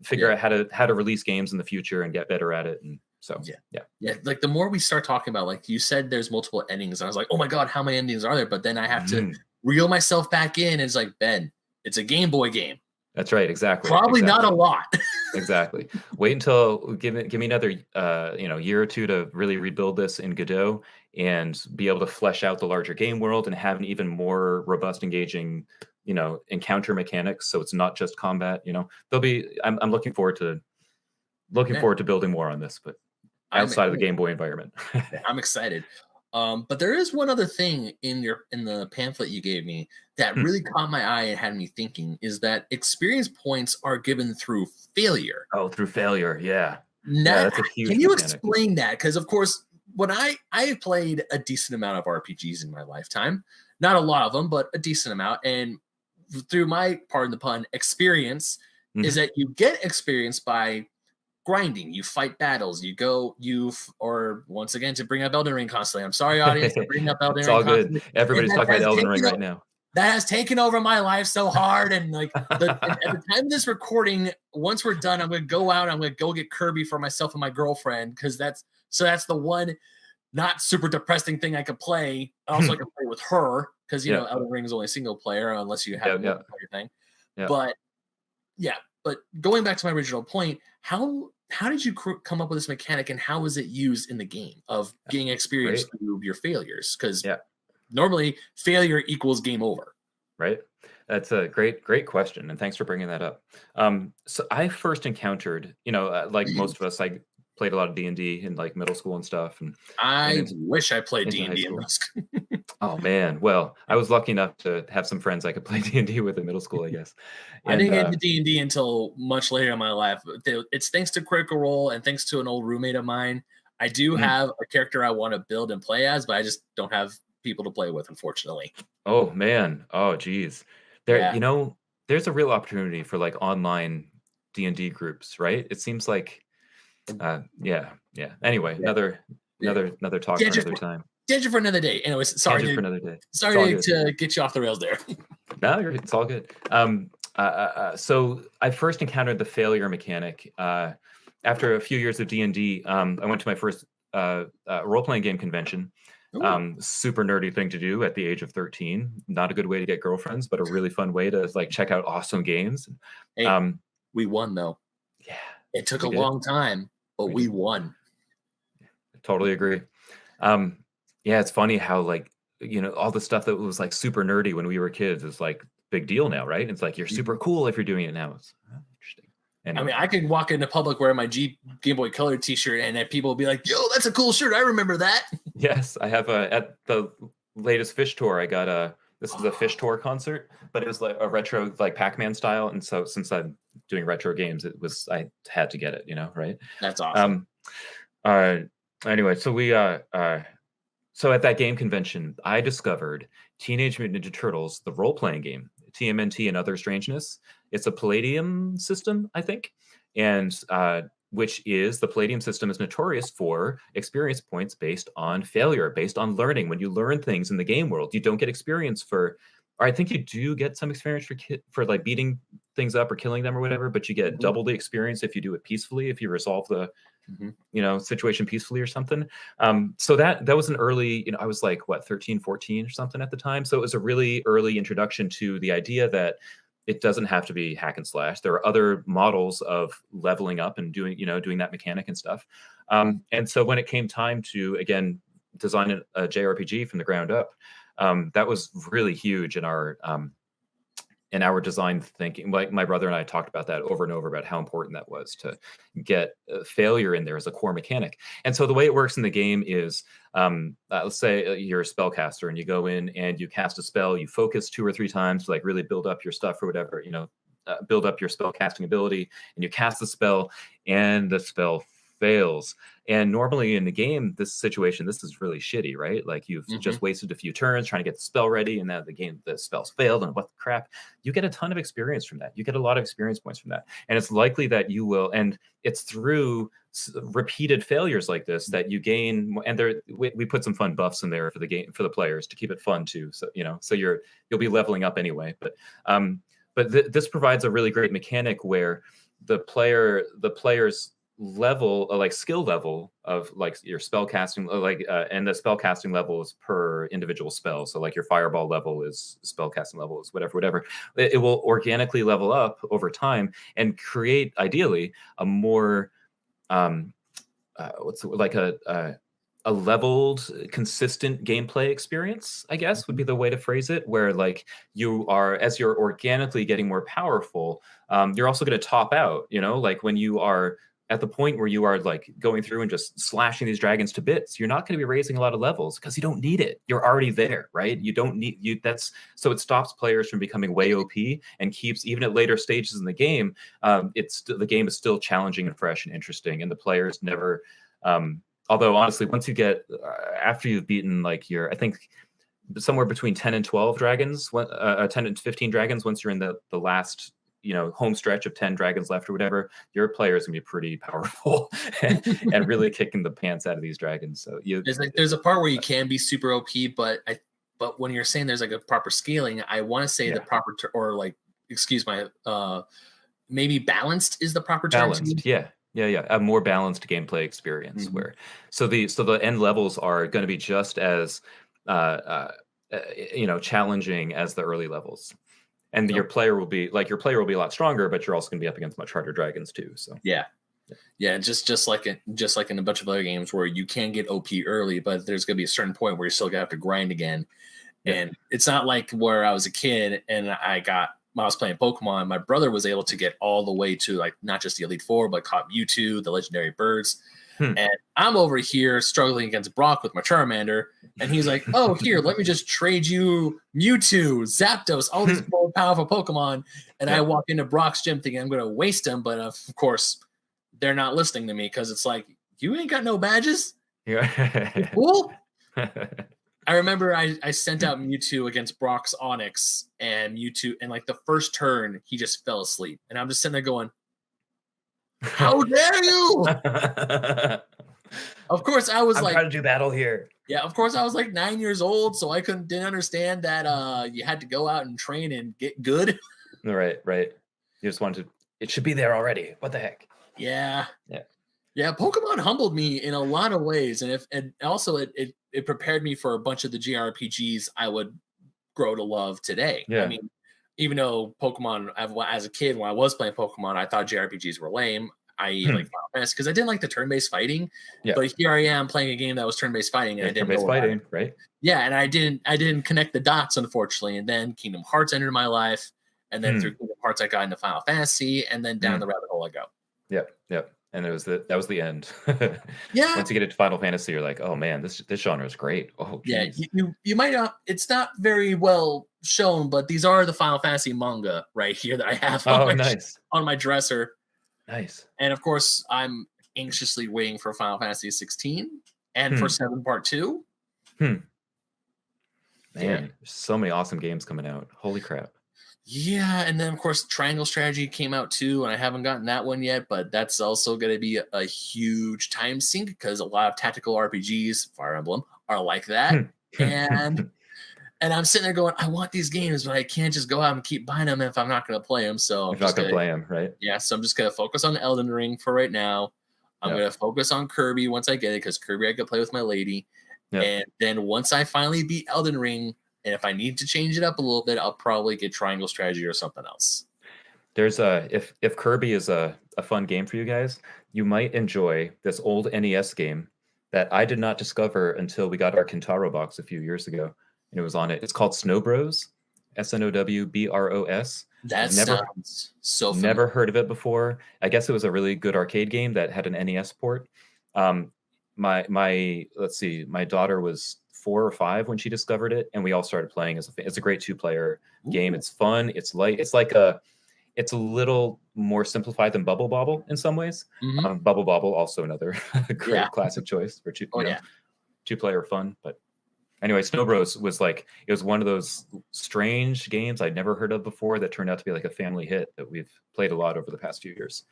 figure out how to release games in the future and get better at it. And so, yeah. Like the more we start talking about, like you said, there's multiple endings. And I was like, oh my God, how many endings are there? But then I have to reel myself back in. And it's like, Ben, it's a Game Boy game. That's right. Exactly. Probably not a lot. Exactly. Wait until give me another year or two to really rebuild this in Godot and be able to flesh out the larger game world and have an even more robust, engaging, encounter mechanics. So it's not just combat. I'm looking forward to building more on this, but outside of the Game Boy environment. I'm excited. But there is one other thing in the pamphlet you gave me that really caught my eye and had me thinking, is that experience points are given through failure. Oh, through failure. Yeah. That's a huge Can you mechanic. Explain that? Because of course, when I have played a decent amount of RPGs in my lifetime, not a lot of them, but a decent amount. And through my, pardon the pun, experience is that you get experience by grinding, you fight battles, or once again, to bring up Elden Ring constantly. I'm sorry, audience, to bring up Elden Ring. It's all good. Everybody's talking about Elden Ring right now. That has taken over my life so hard. And like at the time of this recording, once we're done, I'm going to go out. I'm going to go get Kirby for myself and my girlfriend, because that's the one not super depressing thing I could play. Also, I can play with her because Elden Ring is only single player unless you have a multiplayer thing. Yeah. But going back to my original point, how did you come up with this mechanic, and how is it used in the game of getting experience through your failures? Because normally failure equals game over. Right. That's a great question, and thanks for bringing that up. So I first encountered, like most of us, I played a lot of D&D in like middle school and stuff. And I wish I played D&D in middle school. Oh man, well, I was lucky enough to have some friends I could play D&D with in middle school, I guess. I didn't get into D&D until much later in my life. It's thanks to Critical Role and thanks to an old roommate of mine. I do have a character I want to build and play as, but I just don't have people to play with, unfortunately. Oh man, oh geez. There's a real opportunity for like online D&D groups, right? It seems like, Anyway, another talk for another time. Tangent for another day. Anyways, sorry to get you off the rails there. No, it's all good. So I first encountered the failure mechanic after a few years of D&D. I went to my first role-playing game convention. Super nerdy thing to do at the age of 13. Not a good way to get girlfriends, but a really fun way to like check out awesome games. Hey, we won though. Yeah, it took a long time, but we won. Totally agree. It's funny how like all the stuff that was like super nerdy when we were kids is like big deal now, right? It's like you're super cool if you're doing it now. It's interesting. Anyway. I mean, I could walk into public wearing my Game Boy Color T-shirt, and people will be like, "Yo, that's a cool shirt. I remember that." Yes, I have at the latest Fish Tour. I got this was a Fish Tour concert, but it was like a retro, like Pac-Man style. And so since I'm doing retro games, I had to get it. Right? That's awesome. Anyway, so we so at that game convention, I discovered Teenage Mutant Ninja Turtles, the role-playing game, TMNT and Other Strangeness. It's a Palladium system, I think, and the Palladium system is notorious for experience points based on failure, based on learning. When you learn things in the game world, you don't get experience for or I think you do get some experience for like beating things up or killing them or whatever, but you get double the experience if you do it peacefully, if you resolve the situation peacefully or something. So that was an early, I was like, what, 13, 14 or something at the time. So it was a really early introduction to the idea that it doesn't have to be hack and slash. There are other models of leveling up and doing that mechanic and stuff. And so when it came time to, again, design a JRPG from the ground up, that was really huge in our design thinking. Like my brother and I talked about that over and over about how important that was to get failure in there as a core mechanic. And so the way it works in the game is, let's say you're a spellcaster and you go in and you cast a spell, you focus 2 or 3 times to like really build up your stuff or whatever, build up your spell casting ability, and you cast the spell and the spell fails. And normally in the game, this is really shitty, right? Like you've just wasted a few turns trying to get the spell ready, and now the spell's failed, and what the crap? You get a ton of experience from that. You get a lot of experience points from that. And it's likely that you will, and it's through repeated failures like this that you gain, and we put some fun buffs in there for the game, for the players, to keep it fun too. So, so you'll be leveling up anyway. But this provides a really great mechanic where the player's level, like skill level of like your spell casting, and the spell casting level is per individual spell. So like your fireball level is spell casting level is whatever. It will organically level up over time and create ideally a more a leveled, consistent gameplay experience, I guess would be the way to phrase it, where like as you're organically getting more powerful, you're also going to top out, like when you are at the point where you are like going through and just slashing these dragons to bits, you're not going to be raising a lot of levels because you don't need it. You're already there, right? You don't need so it stops players from becoming way OP and keeps, even at later stages in the game, the game is still challenging and fresh and interesting, and the players never, although honestly, once you get, after you've beaten like I think somewhere between 10 and 12 dragons, 10 and 15 dragons, once you're in the last home stretch of 10 dragons left or whatever, your player is gonna be pretty powerful and really kicking the pants out of these dragons. So there's a part where you can be super OP, but when you're saying there's like a proper scaling, I want to say the proper or like, excuse my maybe balanced is the proper term. Balanced, yeah. A more balanced gameplay experience where the end levels are going to be just as challenging as the early levels. And your player will be a lot stronger, but you're also going to be up against much harder dragons too. So just like in a bunch of other games where you can get OP early, but there's going to be a certain point where you're still going to have to grind again. And it's not like where I was a kid and when I was playing Pokemon, my brother was able to get all the way to like not just the Elite Four, but caught Mewtwo, the legendary birds. And I'm over here struggling against Brock with my Charmander, and he's like, "Oh, here, let me just trade you Mewtwo, Zapdos, all these powerful Pokemon." And I walk into Brock's gym thinking I'm going to waste them, but of course, they're not listening to me because it's like, you ain't got no badges. Yeah. Cool. I remember I sent out Mewtwo against Brock's Onix, and Mewtwo, and like the first turn, he just fell asleep, and I'm just sitting there going, "How dare you!" Of course, I was I'm trying to do battle here. Yeah, of course, I was like 9 years old, so I didn't understand that you had to go out and train and get good. Right. You just wanted to. It should be there already. What the heck? Yeah. Pokemon humbled me in a lot of ways, and also it prepared me for a bunch of the JRPGs I would grow to love today. Yeah. I mean, even though Pokemon, as a kid when I was playing Pokemon, I thought JRPGs were lame. I like Final Fantasy because I didn't like the turn-based fighting. Yeah. But here I am playing a game that was turn-based fighting, and I didn't know about it. Right? Yeah, and I didn't connect the dots, unfortunately. And then Kingdom Hearts entered my life, and then through Kingdom Hearts I got into Final Fantasy, and then down the rabbit hole I go. Yep. And that was the end. Yeah. Once you get into Final Fantasy, you're like, oh man, this genre is great. Oh, geez. Yeah. You might not. It's not very well shown, but these are the Final Fantasy manga right here that I have on my dresser. Nice. And of course, I'm anxiously waiting for Final Fantasy 16 and for 7 Part 2. Man, there's so many awesome games coming out. Holy crap. Yeah, and then of course Triangle Strategy came out too, and I haven't gotten that one yet, but that's also going to be a huge time sink because a lot of tactical RPGs, Fire Emblem, are like that. And And I'm sitting there going, I want these games, but I can't just go out and keep buying them if I'm not going to play them. So I'm If you're not just gonna going to, play them, right? yeah. So I'm just going to focus on Elden Ring for right now. I'm Yep. going to focus on Kirby once I get it, because Kirby I could play with my lady. Yep. And then once I finally beat Elden Ring, and if I need to change it up a little bit, I'll probably get Triangle Strategy or something else. There's a if Kirby is a fun game for you guys, you might enjoy this old NES game that I did not discover until we got our Kintaro box a few years ago, and it was on it. It's called Snow Bros, Snowbros. That I've never sounds so never familiar. heard of it before. I guess it was a really good arcade game that had an NES port. Um, my let's see, my daughter was 4 or 5 when she discovered it, and we all started playing as it's a great 2-player game. Ooh. It's fun. It's light. It's a little more simplified than Bubble Bobble in some ways. Hmm. Bubble Bobble, also another Yeah. great classic choice for Oh, yeah. 2-player fun. But anyway, Snow Bros was like it was one of those strange games I'd never heard of before that turned out to be like a family hit that we've played a lot over the past few years.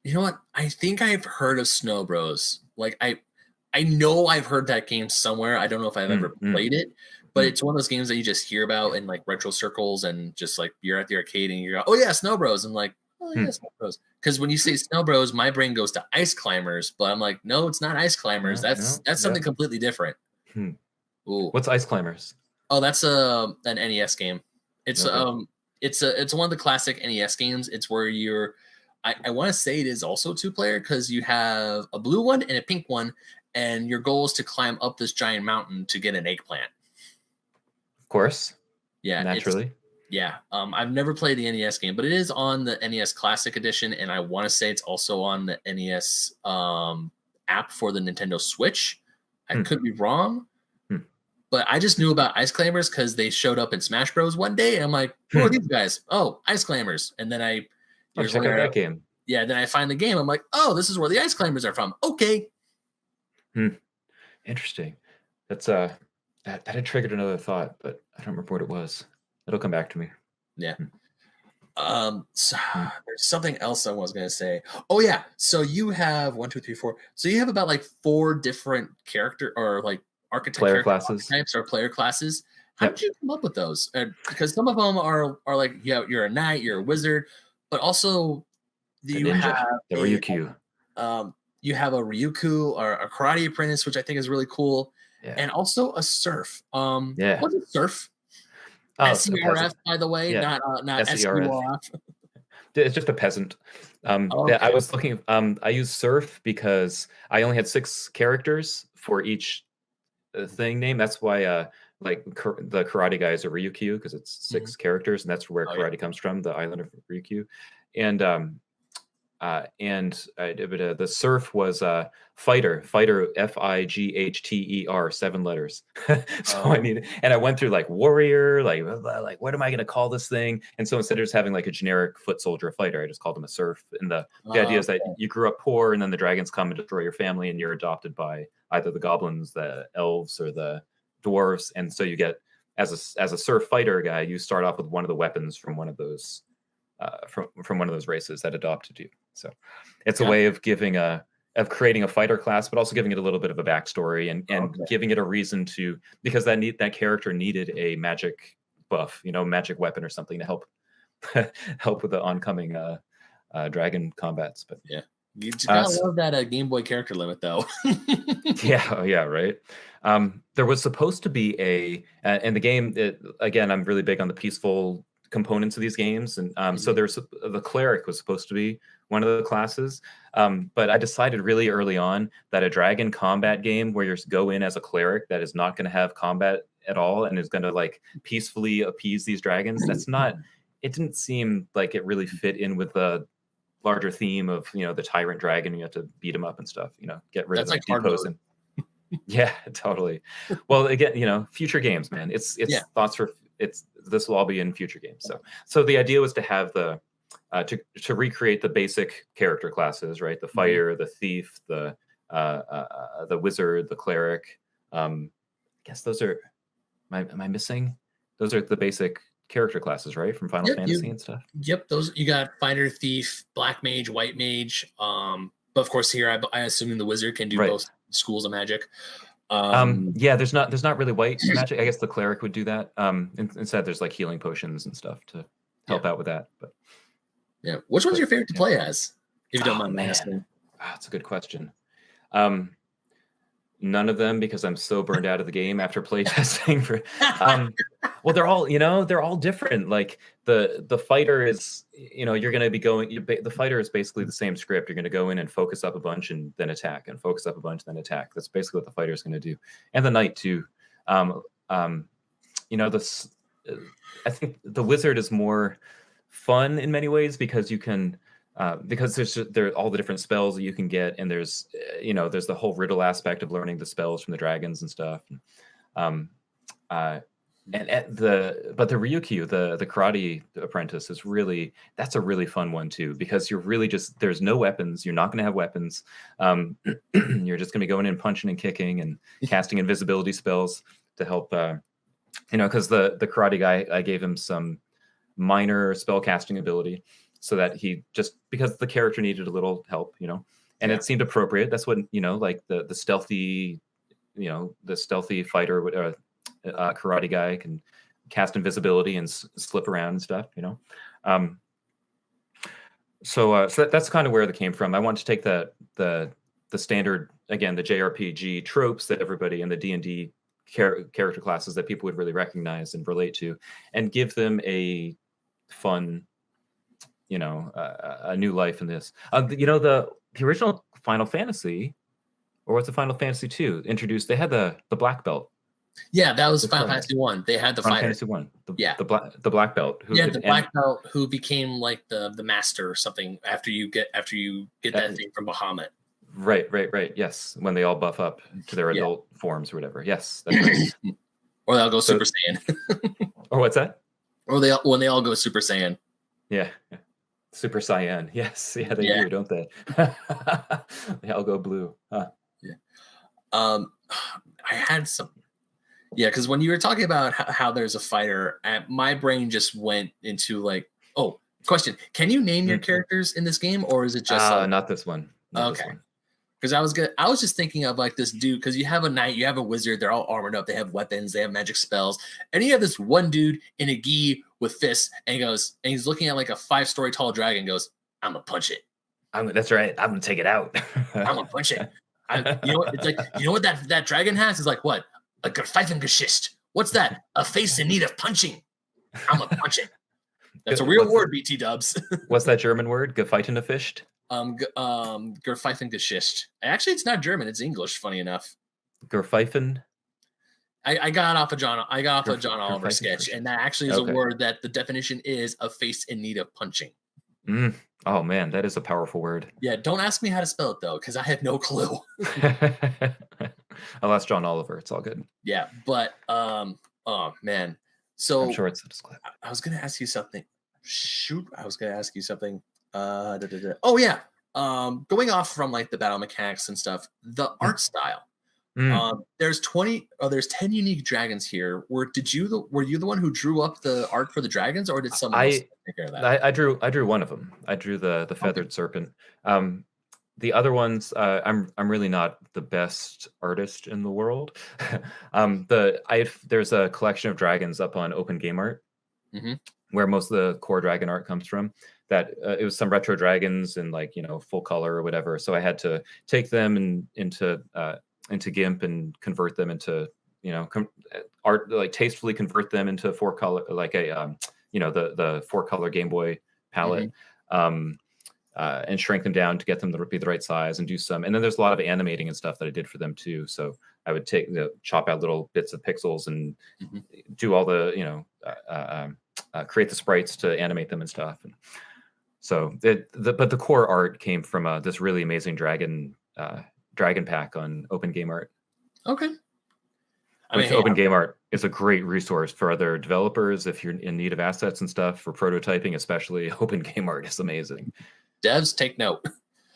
You know what? I think I've heard of Snow Bros. Like I know I've heard that game somewhere. I don't know if I've ever Mm, mm, played it, but mm. it's one of those games that you just hear about in like retro circles, and just like you're at the arcade and you're, oh yeah, Snow Bros. And like, oh yeah, Hmm. Snow Bros. Because when you say Snow Bros, my brain goes to Ice Climbers, but I'm like, no, it's not Ice Climbers. No, That's no, something yeah. completely different. Hmm. Ooh. What's Ice Climbers? Oh, that's an NES game. It's Okay. it's one of the classic NES games. It's where you're, I want to say it is also 2-player, because you have a blue one and a pink one, and your goal is to climb up this giant mountain to get an eggplant. Of course, Yeah, it's naturally. yeah. I've never played the NES game, but it is on the NES Classic Edition, and I want to say it's also on the NES app for the Nintendo Switch. I Hmm. could be wrong, Hmm. but I just knew about Ice Climbers because they showed up in Smash Bros. One day, and I'm like, who are Hmm. these guys? Oh, Ice Climbers. And then I'll years check out later, that game. yeah, then I find the game. I'm like, oh, this is where the Ice Climbers are from. Okay. Hmm. Interesting. That's that had triggered another thought, but I don't remember what it was. It'll come back to me. Yeah. Hmm. So Hmm. there's something else I was gonna say. Oh yeah. So you have one, two, three, four. So you have about like 4 different character, or like Player character classes. archetypes or player classes. How did Yep. you come up with those? Because some of them are like, yeah, you're a knight, you're a wizard, but also The you have ninja, the a Ryukyu. you have a Ryuku or a karate apprentice, which I think is really cool, Yeah. and also a serf. Yeah. What's a serf? Oh, a SERF, peasant. by the way, Yeah. not SERF. SURF. It's just a peasant. Yeah, I Okay. was looking. I used Surf because I only had 6 characters for each thing name. That's why, like the karate guy is a Ryukyu because it's Mhm. 6 characters, and that's where Oh yeah. karate comes from, the island of Ryukyu. And the surf was fighter, Figher, 7 letters. So I Oh, needed, and I went through like warrior, like what am I gonna call this thing? And so instead of just having like a generic foot soldier fighter, I just called him a surf. And the idea is that okay. you grew up poor, and then the dragons come and destroy your family, and you're adopted by either the goblins, the elves, or the dwarves. And so you get as a surf fighter guy, you start off with one of the weapons from one of those from one of those races that adopted you. So it's a Got way of creating a fighter class, but also giving it a little bit of a backstory and okay. giving it a reason to, because that character needed a magic buff, magic weapon or something to help help with the oncoming dragon combats. But Yeah. You just uh, gotta s- love that Game Boy character limit, though. yeah, oh, yeah, right. There was supposed to be in the game. Again, I'm really big on the peaceful components of these games, and so Mhm. there's the cleric was supposed to be one of the classes, but I decided really early on that a dragon combat game where you go in as a cleric that is not going to have combat at all and is going to like peacefully appease these dragons. That's not. It didn't seem like it really fit in with the larger theme of the tyrant dragon. You have to beat him up and stuff. Get rid of That's him, like hard depose mode. him. Yeah, totally. Well, again, future games, man. Yeah. It's thoughts for it's this will all be in future games. So the idea was to have to recreate the basic character classes, right? The Mhm. fighter, the thief, the wizard, the cleric. I guess those are. Am I missing? Those are the basic character classes, right? From Final Yep. Fantasy and stuff. Yep. Those you got fighter, thief, black mage, white mage. But of course, here I assume the wizard can do Right. both schools of magic. Yeah, there's not really white magic. I guess the cleric would do that. Instead there's like healing potions and stuff to help out with that. But yeah, which one's your favorite to play as, if you don't mind me man, asking? that's a good question. None of them, because I'm so burned out of the game after playtesting for. Well, they're all different. Like the fighter is, you're going to be going. The fighter is basically the same script. You're going to go in and focus up a bunch and then attack, and focus up a bunch then attack. That's basically what the fighter is going to do, and the knight too. This. I think the wizard is more fun in many ways because you can. Because there are all the different spells that you can get, and there's there's the whole riddle aspect of learning the spells from the dragons and stuff. But the Ryukyu, the karate apprentice, that's a really fun one too, because you're really there's no weapons. You're not going to have weapons. You're just going to be going in, punching and kicking and casting invisibility spells to help. Because the karate guy, I gave him some minor spell casting ability, so that because the character needed a little help, and it seemed appropriate. That's what, like the stealthy, the stealthy fighter, karate guy can cast invisibility and slip around and stuff, So that's kind of where it came from. I wanted to take the standard, again, the JRPG tropes that everybody in the D&D character classes that people would really recognize and relate to, and give them a fun, a new life in this. The original Final Fantasy, or what's the Final Fantasy 2 introduced? They had the black belt. Yeah, that was Final Fantasy 1. They had the Final fighter. Fantasy 1. The black belt. The black belt who became like the master or something after you get that thing from Bahamut. Right. Yes, when they all buff up to their adult forms or whatever. Yes, that's right. Or they'll go Super Saiyan. Or what's that? Or when they all go Super Saiyan. Yeah. Super Cyan. Yes. Yeah, they do, don't they? They all go blue. Huh. Yeah. I had some. Yeah, because when you were talking about how there's a fighter, my brain just went into like, oh, question. Can you name your characters in this game, or is it just not this one? Okay. Because I was just thinking of like this dude, because you have a knight, you have a wizard, they're all armored up, they have weapons, they have magic spells, and you have this one dude in a gi with fists, and he's looking at like a 5-story tall dragon, and goes, "I'm gonna punch it." That's right. I'm gonna take it out. I'm gonna punch it. It's like, what that dragon has is like what? A Geschichte. What's that? A face in need of punching. I'm gonna punch it. That's a real word, BT dubs. What's that German word? Gefeitenefischt? Geschichte. Actually, it's not German. It's English. Funny enough. Gerpfeifen. I got off a John Oliver sketch, and that actually is a word that the definition is a face in need of punching. Oh man, that is a powerful word. Yeah, don't ask me how to spell it though, because I have no clue. I'll ask John Oliver. It's all good. Yeah, but oh man. So I'm sure it's I was gonna ask you something. Shoot, I was gonna ask you something. Oh yeah. Going off from like the battle mechanics and stuff, the art style. There's 10 unique dragons here. Were you the one who drew up the art for the dragons, or did someone else take care of that? I drew one of them. I drew the feathered serpent. The other ones, I'm really not the best artist in the world. There's a collection of dragons up on Open Game Art, where most of the core dragon art comes from. That it was some retro dragons in like full color or whatever. So I had to take them into GIMP and convert them into art, like tastefully convert them into 4-color, like a the 4-color Game Boy palette. And shrink them down to get them to be the right size and do some. And then there's a lot of animating and stuff that I did for them too. So I would chop out little bits of pixels and do all the, create the sprites to animate them and stuff. And so but the core art came from this really amazing dragon pack on Open Game Art. Okay. Open Game Art is a great resource for other developers if you're in need of assets and stuff for prototyping, especially. Open Game Art is amazing. Devs take note.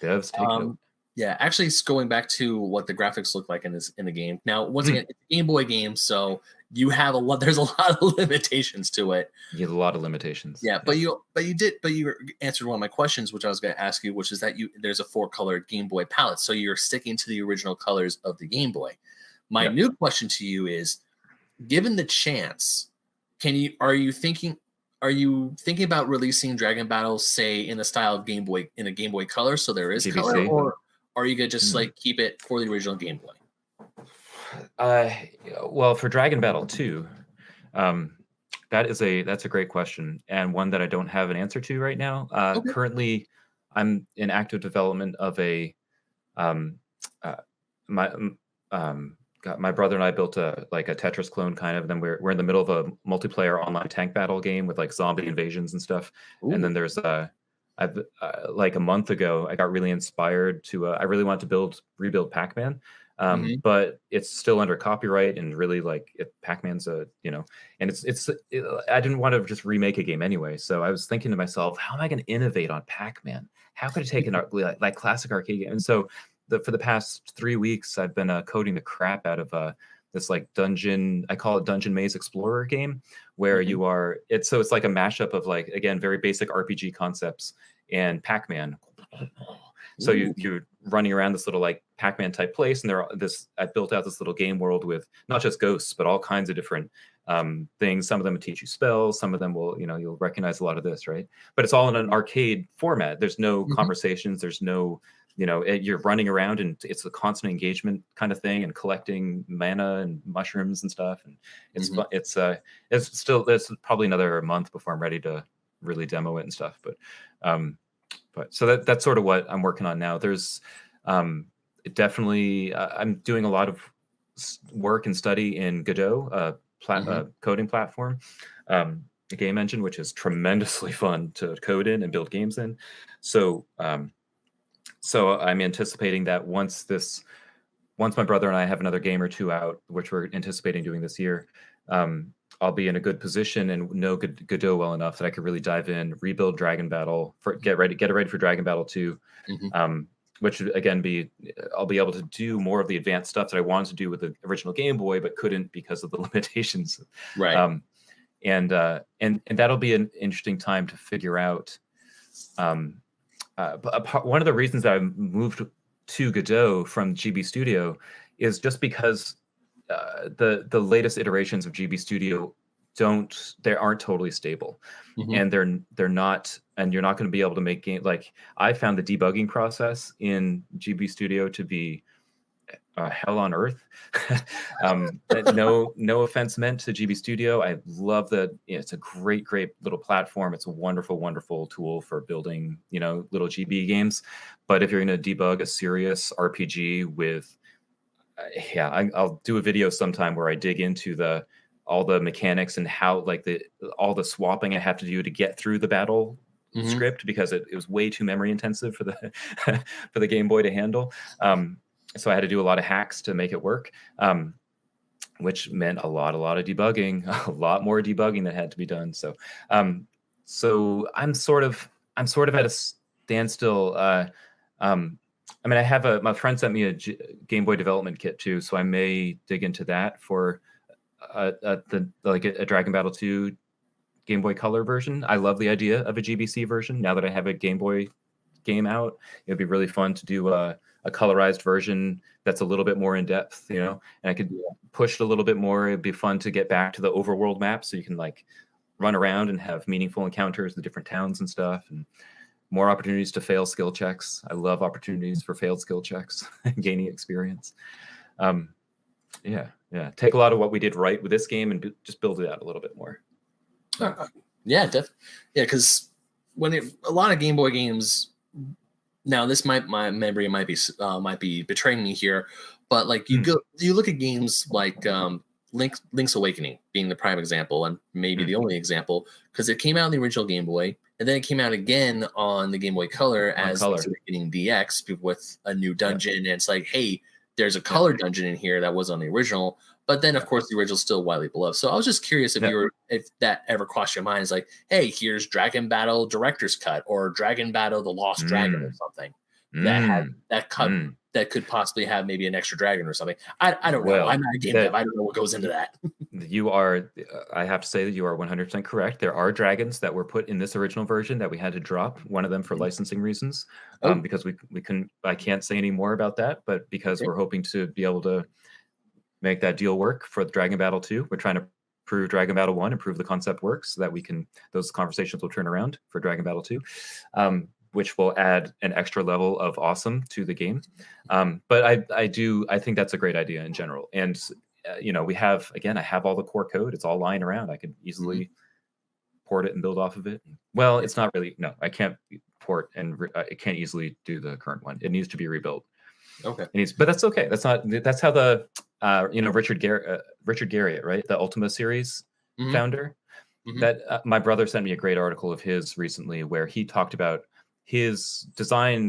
Note. Yeah, actually, going back to what the graphics look like in the game. Now, once again, it's a Game Boy game, so you have there's a lot of limitations to it. You have a lot of limitations. Yeah, but you answered one of my questions, which I was going to ask you, which is that there's a 4-color Game Boy palette, so you're sticking to the original colors of the Game Boy. My Yeah. new question to you is, given the chance, are you thinking about releasing Dragon Battle, say, in the style of Game Boy, in a Game Boy Color, so there is color, GBC. or are you gonna just Hmm. like keep it for the original Game Boy? Uh, well, for Dragon Battle 2, um, that's a great question, and one that I don't have an answer to right now. Okay. Currently, I'm in active development of a um, uh, my my brother and I built a like a Tetris clone kind of. Then we're in the middle of a multiplayer online tank battle game with like zombie invasions and stuff. And then Ooh. there's I've like a month ago I got really inspired to I really want to rebuild Pac-Man. Mhm. But it's still under copyright and really like Pac-Man's and I didn't want to just remake a game anyway. So I was thinking to myself, how am I going to innovate on Pac-Man? How could I take like classic arcade game? And so for the past 3 weeks, I've been coding the crap out of this like dungeon. I call it Dungeon Maze Explorer game, where Mhm. you are. It's like a mashup of like again very basic RPG concepts and Pac-Man. So Ooh. you're running around this little like Pac-Man type place, and I built out this little game world with not just ghosts, but all kinds of different things. Some of them will teach you spells. Some of them will, you'll recognize a lot of this, right? But it's all in an arcade format. There's no Mhm. conversations. There's no, you're running around, and it's a constant engagement kind of thing, and collecting mana and mushrooms and stuff. And it's Mhm. fun. It's probably another month before I'm ready to really demo it and stuff. But so that's sort of what I'm working on now. There's definitely I'm doing a lot of work and study in Godot, Mhm. coding platform, a game engine, which is tremendously fun to code in and build games in. So so I'm anticipating that once my brother and I have another game or two out, which we're anticipating doing this year, I'll be in a good position and know Godot well enough that I could really dive in, rebuild Dragon Battle, get it ready for Dragon Battle 2, Mhm. which would again I'll be able to do more of the advanced stuff that I wanted to do with the original Game Boy, but couldn't because of the limitations. Right. Um, and that'll be an interesting time to figure out. One of the reasons I moved to Godot from GB Studio is just because the latest iterations of GB Studio aren't totally stable, Mhm. and they're not, and you're not going to be able to make game like I found the debugging process in GB Studio to be hell on earth. No offense meant to GB Studio. I love that it's a great little platform. It's a wonderful tool for building little GB games. But if you're going to debug a serious RPG with I'll do a video sometime where I dig into all the mechanics and how like all the swapping I have to do to get through the battle Mhm. script, because it was way too memory intensive for the for the Game Boy to handle. So I had to do a lot of hacks to make it work, which meant a lot of debugging, a lot more debugging that had to be done. So I'm sort of at a standstill. Um, I mean, my friend sent me a Game Boy development kit too, so I may dig into that for a Dragon Battle 2 Game Boy Color version. I love the idea of a GBC version. Now that I have a Game Boy game out, it'd be really fun to do a colorized version that's a little bit more in depth, and I could Yeah. push it a little bit more. It'd be fun to get back to the overworld map, so you can like run around and have meaningful encounters with different towns and stuff, and more opportunities to fail skill checks. I love opportunities for failed skill checks and gaining experience. Um, yeah. Take a lot of what we did right with this game and just build it out a little bit more. Yeah, yeah, because a lot of Game Boy games. Now, my memory might be betraying me here, but like Mm, you look at games like Link's Awakening being the prime example, and maybe the mm, only example, because it came out in the original Game Boy, and then it came out again on the Game Boy Color on as Link's color. Awakening DX with a new Yeah, dungeon, and it's like, hey, there's a yeah, color dungeon in here that was on the original, but then of yeah, course the original's still widely beloved. So I was just curious yeah. if that ever crossed your mind. It's like, hey, here's Dragon Battle Director's Cut or Dragon Battle The Lost Dragon or Mm, something mm, that cut mm. that could possibly have maybe an extra dragon or something. I don't know. I'm Well, not a game dev. that I don't know what goes into that. you are, I have to say that you are 100% correct. There are dragons that were put in this original version that we had to drop, one of them for licensing reasons, Oh, because we couldn't, I can't say any more about that, but because okay. we're hoping to be able to make that deal work for Dragon Battle 2. We're trying to prove Dragon Battle 1 and prove the concept works so that those conversations will turn around for Dragon Battle 2, which will add an extra level of awesome to the game. But I think that's a great idea in general. And, I have all the core code. It's all lying around. I could easily port it and build off of it. Well, it's not really, no, I can't port and it can't easily do the current one. It needs to be rebuilt. Okay. But that's okay. That's how the Richard Garriott, right? The Ultima series founder. That my brother sent me a great article of his recently where he talked about his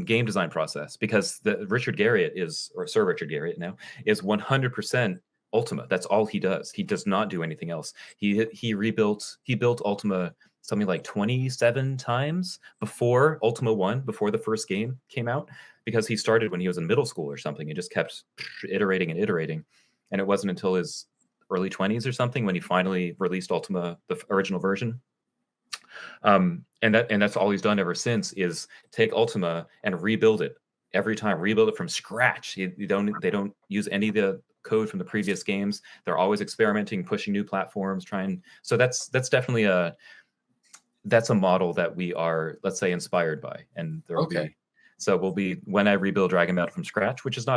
game design process, because the Richard Garriott Sir Richard Garriott now is 100% Ultima. That's all he does. He does not do anything else. He built Ultima something like 27 times before Ultima 1, before the first game came out, because he started when he was in middle school or something and just kept iterating and iterating. And it wasn't until his early 20s or something when he finally released Ultima, the original version. And that's all he's done ever since, is take Ultima and rebuild it every time, rebuild it from scratch. They don't use any of the code from the previous games. They're always experimenting, pushing new platforms, so that's definitely a model that we are, let's say, inspired by. And we'll be when I rebuild Dragon Battle from scratch, which is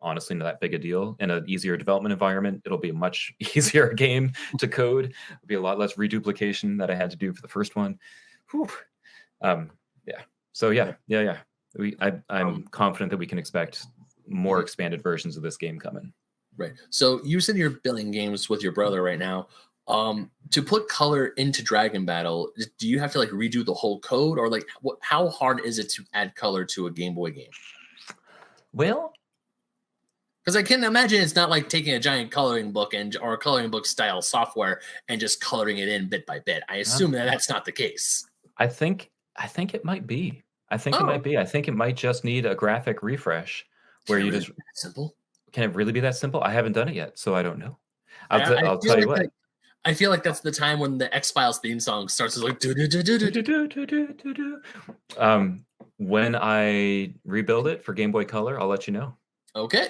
honestly not that big a deal, in an easier development environment. It'll be a much easier game to code. It'll be a lot less reduplication that I had to do for the first one. Whew. So I'm confident that we can expect more expanded versions of this game coming. Right. So you said you're building games with your brother right now. To put color into Dragon Battle, do you have to redo the whole code, or how hard is it to add color to a Game Boy game? Well, because I can imagine it's not like taking a giant coloring book or a coloring book style software and just coloring it in bit by bit. I assume that's not the case. I think it might be. I think it might just need a graphic refresh where you just simple. Can it really be that simple? I haven't done it yet, so I don't know. I'll tell you what. I feel like that's the time when the X-Files theme song starts to do do do do do do do do. When I rebuild it for Game Boy Color, I'll let you know. Okay.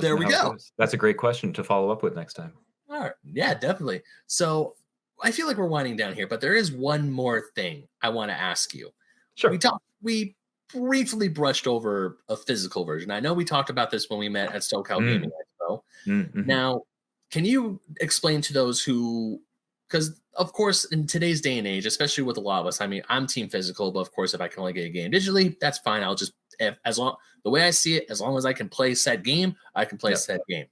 There we go. That's a great question to follow up with next time. All right. Yeah, definitely. So I feel like we're winding down here, but there is one more thing I want to ask you. Sure. We briefly brushed over a physical version. I know we talked about this when we met at SoCal Gaming Expo. Now, can you explain to those because of course in today's day and age, especially with a lot of us, I mean, I'm team physical, but of course if I can only get a game digitally, that's fine. I'll just, the way I see it, as long as I can play said game, I can play said game.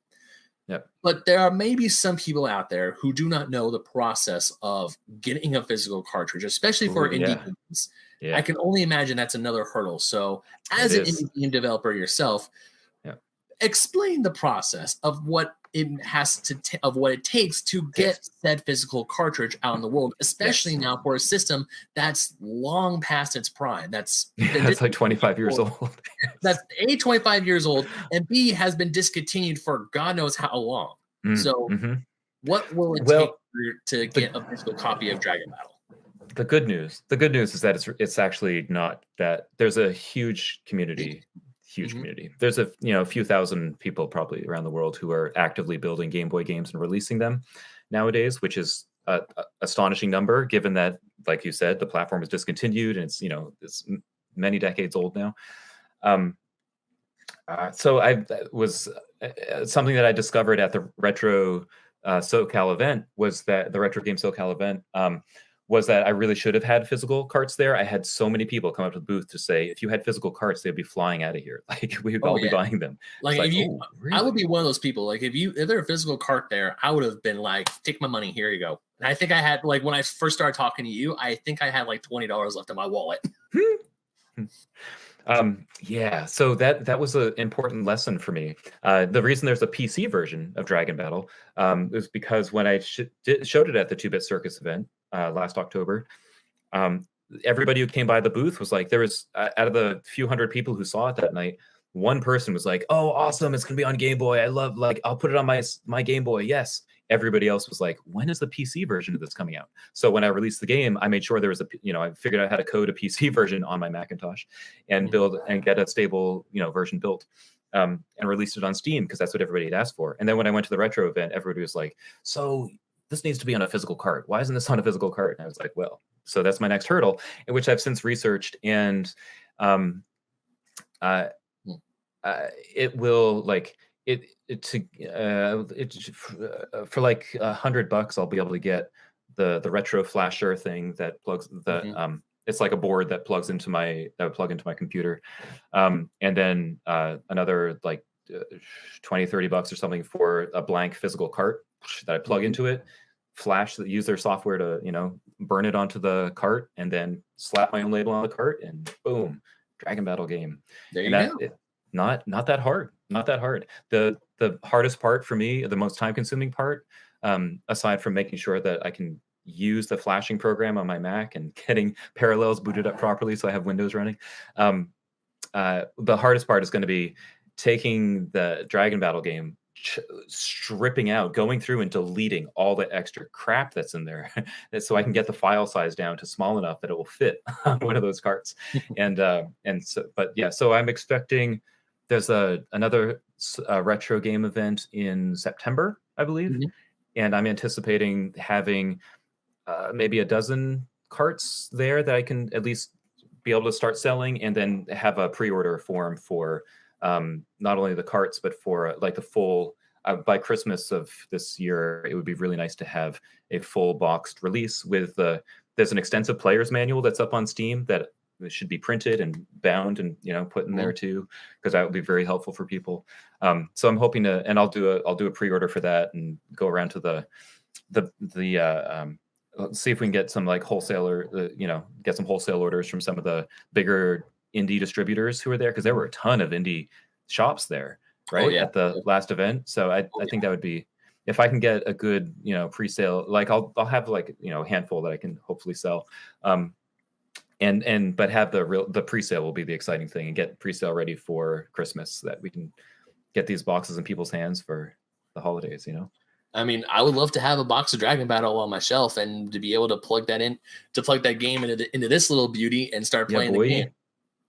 Yep. But there are maybe some people out there who do not know the process of getting a physical cartridge, especially for indie games. Yeah. I can only imagine that's another hurdle. So as an indie game developer yourself, explain the process of what it has to of what it takes to get said physical cartridge out in the world, especially now for a system that's long past its prime. That's like 25 years old. That's A, 25 years old, and B, has been discontinued for God knows how long. So what will it take to get a physical copy of Dragon Battle? The good news is that it's actually not that. There's a huge community. Community. There's a few thousand people probably around the world who are actively building Game Boy games and releasing them nowadays, which is a astonishing number given that, like you said, the platform is discontinued and it's many decades old now. So that was something that I discovered at the Retro SoCal event, was that the Retro Game SoCal event was that I really should have had physical carts there. I had so many people come up to the booth to say, if you had physical carts, they'd be flying out of here. Like we would all be buying them. Really? I would be one of those people. Like if there were a physical cart there, I would have been like, take my money, here you go. And I think I had, like, when I first started talking to you, I think I had like $20 left in my wallet. So that was an important lesson for me. The reason there's a PC version of Dragon Battle is because when I showed it at the 2-Bit Circus event last October, everybody who came by the booth was like, there was out of the few hundred people who saw it that night, one person was like, "Oh, awesome! It's gonna be on Game Boy. I love, I'll put it on my Game Boy." Yes. Everybody else was like, "When is the PC version of this coming out?" So when I released the game, I made sure there was I figured out how to code a PC version on my Macintosh and build and get a stable, version built. and released it on Steam because that's what everybody had asked for. And then when I went to the retro event, everybody was like, "So this needs to be on a physical cart. Why isn't this on a physical cart?" And I was like, "Well, so that's my next hurdle," in which I've since researched, and um, uh, it will like it to for like $100, I'll be able to get the retro flasher thing that plugs the it's like a board that plugs into my that would plug into my computer, and then another like 20-30 bucks or something for a blank physical cart that I plug into it, flash use their software to burn it onto the cart, and then slap my own label on the cart, and boom, Dragon Battle game. There And you that go. not that hard, not that hard. The hardest part for me, the most time consuming part, aside from making sure that I can use the flashing program on my Mac and getting Parallels booted up properly so I have Windows running, the hardest part is going to be taking the Dragon Battle game, stripping out, going through and deleting all the extra crap that's in there, so I can get the file size down to small enough that it will fit on one of those carts. And so, but yeah, so I'm expecting there's another retro game event in September, I believe, and I'm anticipating having maybe a dozen carts there that I can at least be able to start selling, and then have a pre-order form for not only the carts but for like the full by Christmas of this year. It would be really nice to have a full boxed release with there's an extensive player's manual that's up on Steam that should be printed and bound and put in there too, because that would be very helpful for people. So I'm hoping to, and I'll do a pre-order for that and go around to the see if we can get some like wholesaler, get some wholesale orders from some of the bigger indie distributors who are there, because there were a ton of indie shops there, right, at the last event. So I think that would be, if I can get a good pre-sale, like I'll have like a handful that I can hopefully sell, but have the pre-sale will be the exciting thing, and get pre-sale ready for Christmas so that we can get these boxes in people's hands for the holidays. I mean, I would love to have a box of Dragon Battle on my shelf and to be able to plug that game into this little beauty and start playing the game.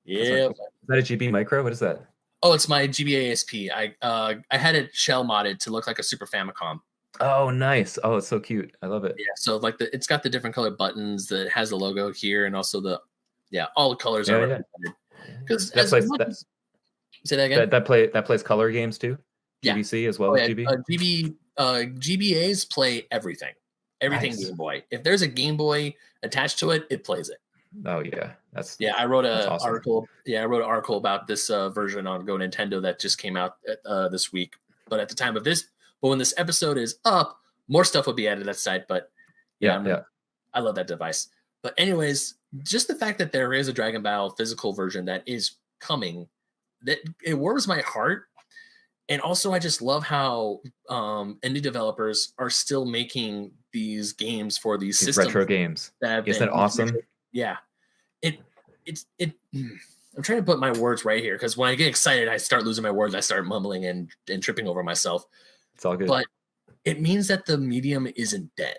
Yeah. Is that a GB Micro? What is that? Oh, it's my GBA ASP. I had it shell modded to look like a Super Famicom. Oh, nice. Oh, it's so cute. I love it. Yeah. So like it's got the different color buttons that has the logo here, and also all the colors are represented. Because say that again. That plays color games too. GBC as well as GB. GBAs play everything. Nice. Game Boy. If there's a Game Boy attached to it, it plays it. Oh yeah, I wrote an article. Yeah, I wrote an article about this version on Go Nintendo that just came out this week. But at the time of this, when this episode is up, more stuff will be added to that site. But I love that device. But anyways, just the fact that there is a Dragon Battle physical version that is coming, that it warms my heart. And also, I just love how indie developers are still making these games for these systems. Retro games. Isn't that awesome? Yeah. I'm trying to put my words right here, because when I get excited, I start losing my words. I start mumbling and tripping over myself. It's all good. But it means that the medium isn't dead.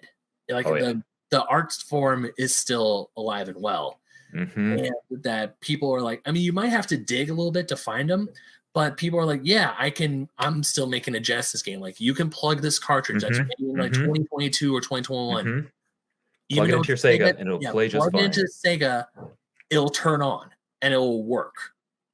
Like the art form is still alive and well. And that people are like, I mean, you might have to dig a little bit to find them. But people are like, yeah, I'm still making a Genesis game. Like, you can plug this cartridge that's made in like 2022 or 2021. Plug it into your Sega and it'll play just fine. Plug it into Sega, it'll turn on and it will work.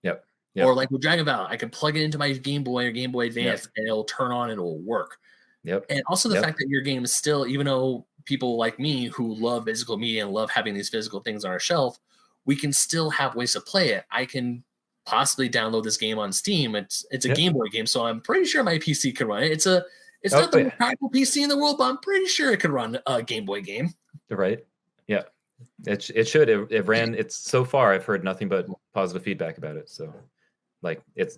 Yep. Or like with Dragon Battle, I can plug it into my Game Boy or Game Boy Advance and it'll turn on and it will work. Yep. And also the fact that your game is still, even though people like me who love physical media and love having these physical things on our shelf, we can still have ways to play it. I can possibly download this game on Steam. It's a Game Boy game, so I'm pretty sure my PC can run it. It's not the most powerful PC in the world, but I'm pretty sure it could run a Game Boy game. Right. Yeah. It should. It ran. It's so far I've heard nothing but positive feedback about it. So like it's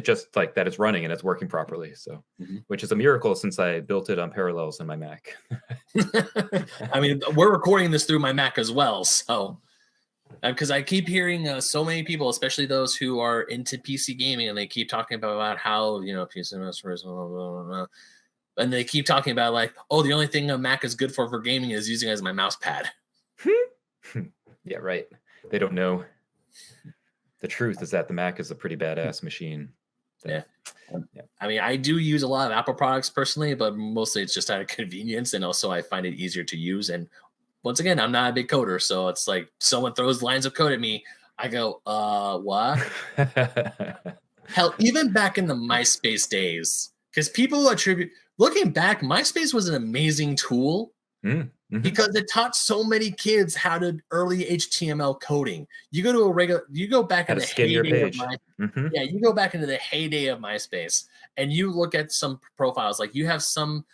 just like that it's running and it's working properly. So which is a miracle since I built it on Parallels in my Mac. I mean, we're recording this through my Mac as well, so because I keep hearing so many people, especially those who are into PC gaming, and they keep talking about how PC investors, blah, blah, blah, and they keep talking about like, oh, the only thing a Mac is good for gaming is using it as my mouse pad. Yeah, right. They don't know. The truth is that the Mac is a pretty badass machine. Yeah. Yeah. I mean, I do use a lot of Apple products personally, but mostly it's just out of convenience, and also I find it easier to use. And once again, I'm not a big coder, so it's like someone throws lines of code at me, I go, what? Hell, even back in the MySpace days, because people attribute, looking back, MySpace was an amazing tool because it taught so many kids how to early HTML coding. You go to a regular, you go back How in to the skin your heyday of page. yeah, you go back into the heyday of MySpace, and you look at some profiles. Like you have some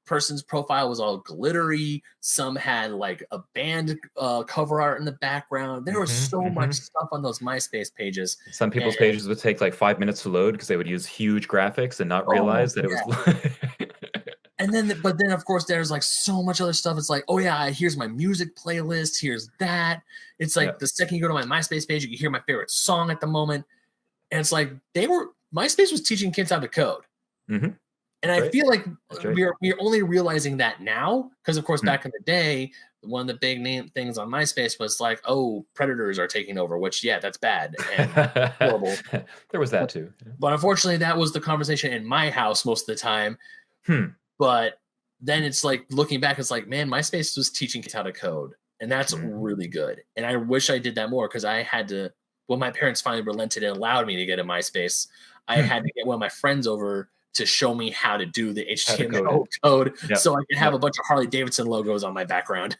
person's profile was all glittery. Some had like a band cover art in the background. There was so much stuff on those MySpace pages. Some people's And, pages would take like 5 minutes to load because they would use huge graphics and not oh realize that it was. yeah. And then, but then, of course, there's like so much other stuff. It's like, oh yeah, here's my music playlist. Here's that. It's like the second you go to my MySpace page, you can hear my favorite song at the moment. And it's like MySpace was teaching kids how to code. And I feel like we're only realizing that now because, of course, back in the day, one of the big name things on MySpace was like, oh, predators are taking over, which, yeah, that's bad and horrible. There was that too. But unfortunately, that was the conversation in my house most of the time. But then it's like looking back, it's like, man, MySpace was teaching kids how to code, and that's really good. And I wish I did that more because I had to. When my parents finally relented and allowed me to get a MySpace, I had to get one of my friends over to show me how to do the HTML code so I could have a bunch of Harley Davidson logos on my background.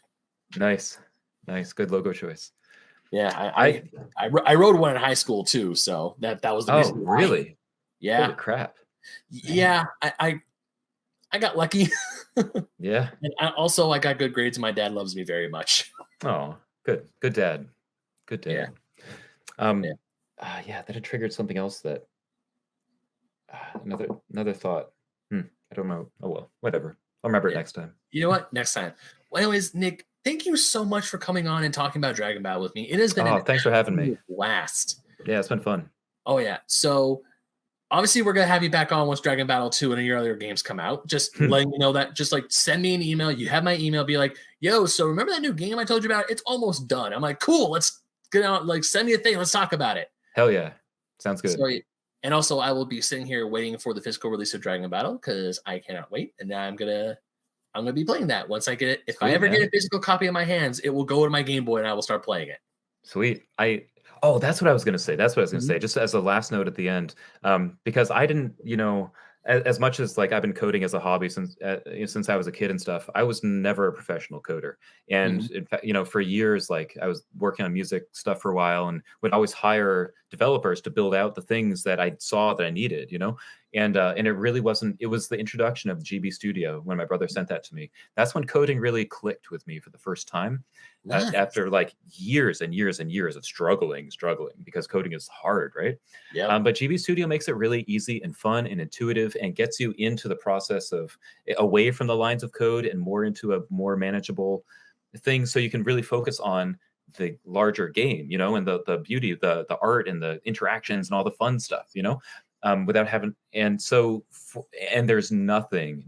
Nice, good logo choice. Yeah, I wrote one in high school too, so that was the reason. Oh, really? Yeah. Holy crap. Yeah, I got lucky. Yeah. And I got good grades, and my dad loves me very much. Oh, good dad. Good dad. Yeah. That had triggered something else that another thought. I don't know. Oh well, whatever. I'll remember it next time. You know what? Next time. Well, anyways, Nick, thank you so much for coming on and talking about Dragon Ball with me. It has been thanks for having me. Blast. Yeah, it's been fun. Oh yeah. So obviously we're gonna have you back on once Dragon Battle 2 and your other games come out. Just letting you know that. Just like send me an email. You have my email. Be like, yo, so remember that new game I told you about? It's almost done. I'm like, cool. Let's get out. Like, send me a thing. Let's talk about it. Hell yeah. Sounds good. So, and also, I will be sitting here waiting for the physical release of Dragon Battle because I cannot wait. And now I'm gonna be playing that once I get it. If I ever get a physical copy in my hands, it will go to my Game Boy and I will start playing it. Sweet. That's what I was gonna say. Just as a last note at the end, because I didn't, as much as like I've been coding as a hobby since I was a kid and stuff, I was never a professional coder. And in fact, for years, like I was working on music stuff for a while and would always hire developers to build out the things that I saw that I needed, and it really wasn't. It was the introduction of GB Studio when my brother sent that to me. That's when coding really clicked with me for the first time. Nice. After like years and years and years of struggling because coding is hard, right? Yeah. But GB Studio makes it really easy and fun and intuitive and gets you into the process of away from the lines of code and more into a more manageable thing, so you can really focus on the larger game, and the beauty, the art and the interactions and all the fun stuff, without having. And so, and there's nothing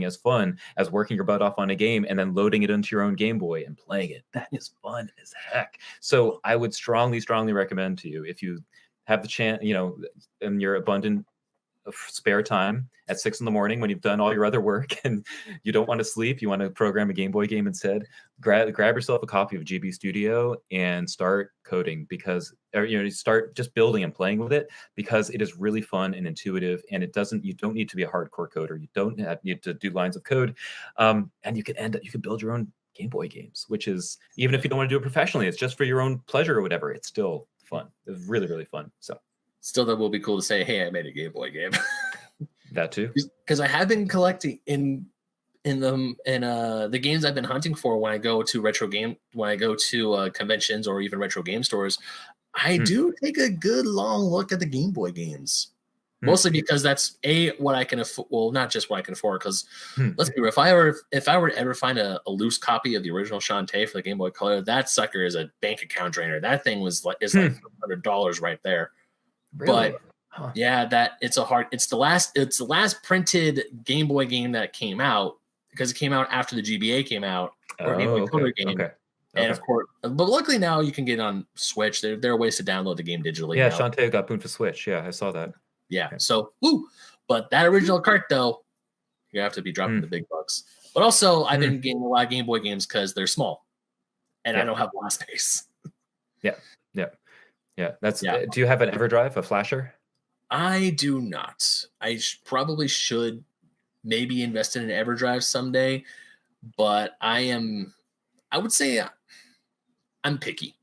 as fun as working your butt off on a game and then loading it into your own Game Boy and playing it. That is fun as heck. So I would strongly recommend to you, if you have the chance, in your abundant spare time at 6 a.m. when you've done all your other work and you don't want to sleep, you want to program a Game Boy game instead, grab yourself a copy of GB Studio and start coding, start just building and playing with it, because it is really fun and intuitive, and you don't need to be a hardcore coder. You don't need to do lines of code, and you can build your own Game Boy games, which is, even if you don't want to do it professionally, it's just for your own pleasure or whatever, it's still fun. It's really, really fun. So still, that will be cool to say, hey, I made a Game Boy game. That too, because I have been collecting in the games I've been hunting for when I go to conventions or even retro game stores. I do take a good long look at the Game Boy games, mostly because that's what I can afford. Well, not just what I can afford, because let's be real, if I were to ever find a loose copy of the original Shantae for the Game Boy Color, that sucker is a bank account drainer. That thing is like $100 right there. Really? But yeah, it's the last printed Game Boy game that came out, because it came out after the GBA came out, or Game Boy Color game. Okay. And of course, but luckily now you can get it on Switch. There are ways to download the game digitally. Yeah, now. Shantae got boomed for Switch. Yeah, I saw that. Yeah. Okay. So, woo. But that original cart, though, you have to be dropping the big bucks. But also, I've been getting a lot of Game Boy games because they're small, and I don't have a lot of space. Yeah. That's. Yeah. Do you have an EverDrive, a flasher? I do not. I probably should maybe invest in an EverDrive someday, but I would say I'm picky.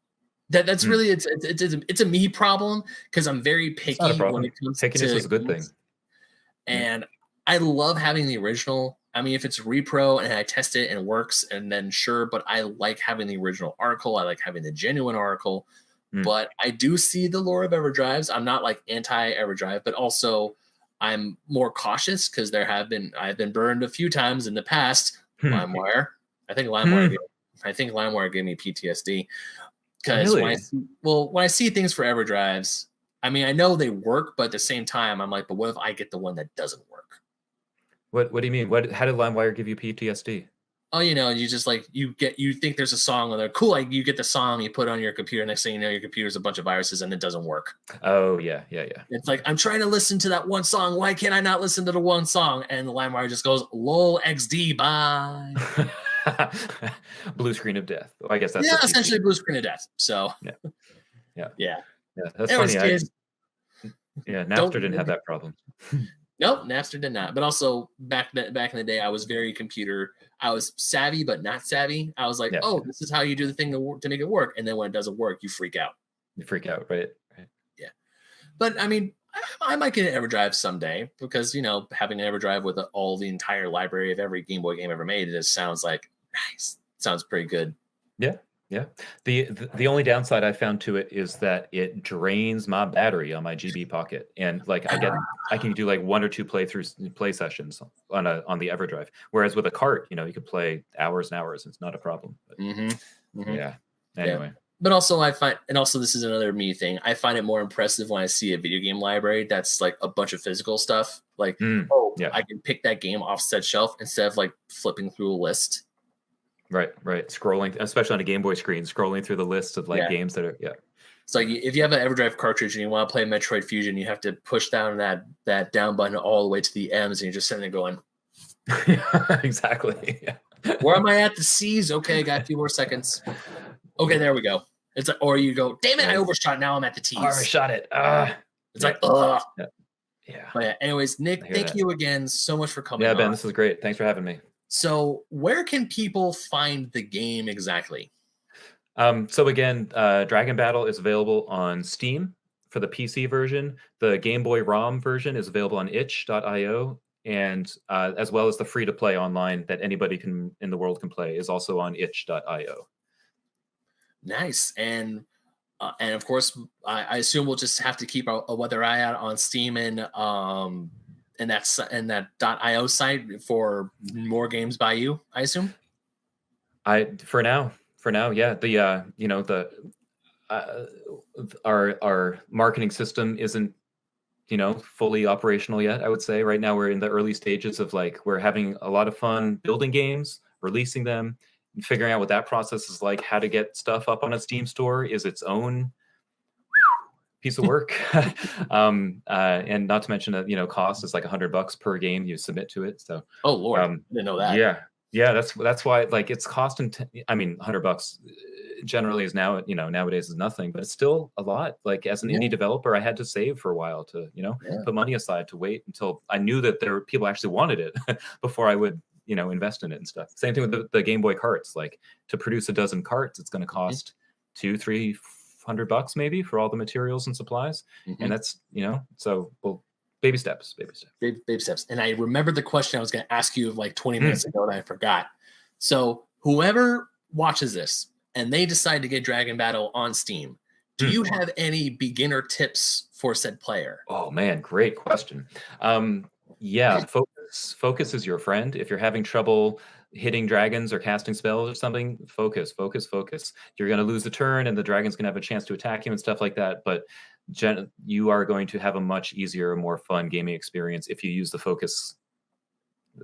That's really it's a me problem because I'm very It's not a picky when problem. it comes Pickiness to is a good thing. games. And I love having the original. I mean, if it's repro and I test it and it works, and then sure, but I like having the original article. I like having the genuine article. But I do see the lure of EverDrives. I'm not like anti EverDrive, but also I'm more cautious because I've been burned a few times in the past. LimeWire. I think LimeWire gave me PTSD because Really? when I see things for EverDrives, I mean I know they work, but at the same time I'm like, but what if I get the one that doesn't work? What do you mean? How did LimeWire give you PTSD? Oh, you just like you think there's a song on there. Cool, like you get the song, you put it on your computer. Next thing you know, your computer's a bunch of viruses and it doesn't work. Oh yeah. It's like I'm trying to listen to that one song. Why can't I not listen to the one song? And the LimeWire just goes lol XD bye. Blue screen of death. I guess that's essentially blue screen of death. So yeah. That's Anyways, funny. kids, Napster didn't have that problem. Nope, Napster did not. But also back in the day, I was very I was savvy, but not savvy. I was like, oh, this is how you do the thing to make it work. And then when it doesn't work, you freak out. You freak out, right? Yeah. But I mean, I might get an EverDrive someday because, having an EverDrive with all the entire library of every Game Boy game ever made, it just sounds like nice. Sounds pretty good. Yeah. The only downside I found to it is that it drains my battery on my GB Pocket, and like I can do like 1 or 2 play sessions on the EverDrive. Whereas with a cart, you could play hours and hours. It's not a problem. But, yeah. Anyway. Yeah. But also this is another me thing. I find it more impressive when I see a video game library that's like a bunch of physical stuff. Like, I can pick that game off said shelf instead of like flipping through a list. Right. Scrolling, especially on a Game Boy screen, scrolling through the list of like games that are It's like if you have an EverDrive cartridge and you want to play Metroid Fusion, you have to push down that down button all the way to the M's, and you're just sitting there going, exactly. Where am I at? The C's? Okay, got a few more seconds. Okay, there we go. It's like, or you go, damn it, I overshot. Now I'm at the T's. I overshot it. It's like, ugh. Yeah. But anyways, Nick, thank you again so much for coming. Yeah, Ben, this is great. Thanks for having me. So where can people find the game exactly? So again, Dragon Battle is available on Steam for the PC version. The Game Boy ROM version is available on itch.io, and as well as the free-to-play online that anybody in the world can play is also on itch.io. Nice. And of course, I assume we'll just have to keep a weather eye out on Steam and that .io site for more games by you, I assume. For now, yeah. Our marketing system isn't fully operational yet. I would say right now we're in the early stages of we're having a lot of fun building games, releasing them, and figuring out what that process is like. How to get stuff up on a Steam store is its own piece of work. And not to mention that cost is like $100 per game you submit to it. So oh Lord, I didn't know that. Yeah, that's why it's costing. $100 generally is now nowadays is nothing, but it's still a lot. Like as an indie developer, I had to save for a while to put money aside to wait until I knew that there were people actually wanted it before I would invest in it and stuff. Same thing with the Game Boy carts. Like to produce a dozen carts, it's going to cost $200-$300 maybe for all the materials and supplies, and that's so well. Baby steps. Baby steps. And I remembered the question I was going to ask you like 20 minutes ago that I forgot. So whoever watches this and they decide to get Dragon Battle on Steam, do you have any beginner tips for said player? Oh man, great question. Yeah, focus is your friend. If you're having trouble hitting dragons or casting spells or something, focus. You're going to lose the turn and the dragon's going to have a chance to attack you and stuff like that. But you are going to have a much easier, more fun gaming experience if you use the focus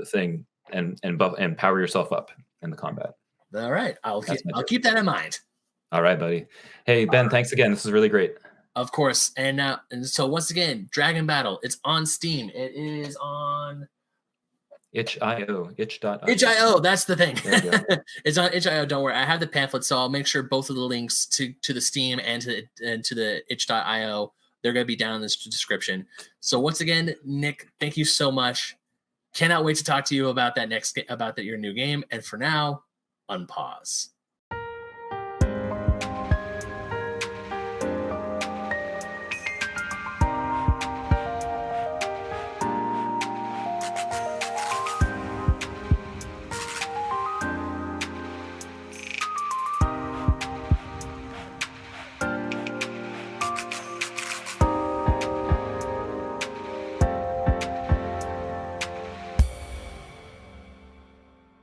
thing and power yourself up in the combat. All right, I'll keep that in mind. All right, buddy. Hey Ben, thanks again. This is really great. Of course. And so once again, Dragon Battle, it's on Steam. It is on itch.io. itch.io. That's the thing. There you go. It's on itch.io. Don't worry. I have the pamphlet, so I'll make sure both of the links to the Steam and to the itch.io, they're going to be down in the description. So once again, Nick, thank you so much. Cannot wait to talk to you about that your new game. And for now, unpause.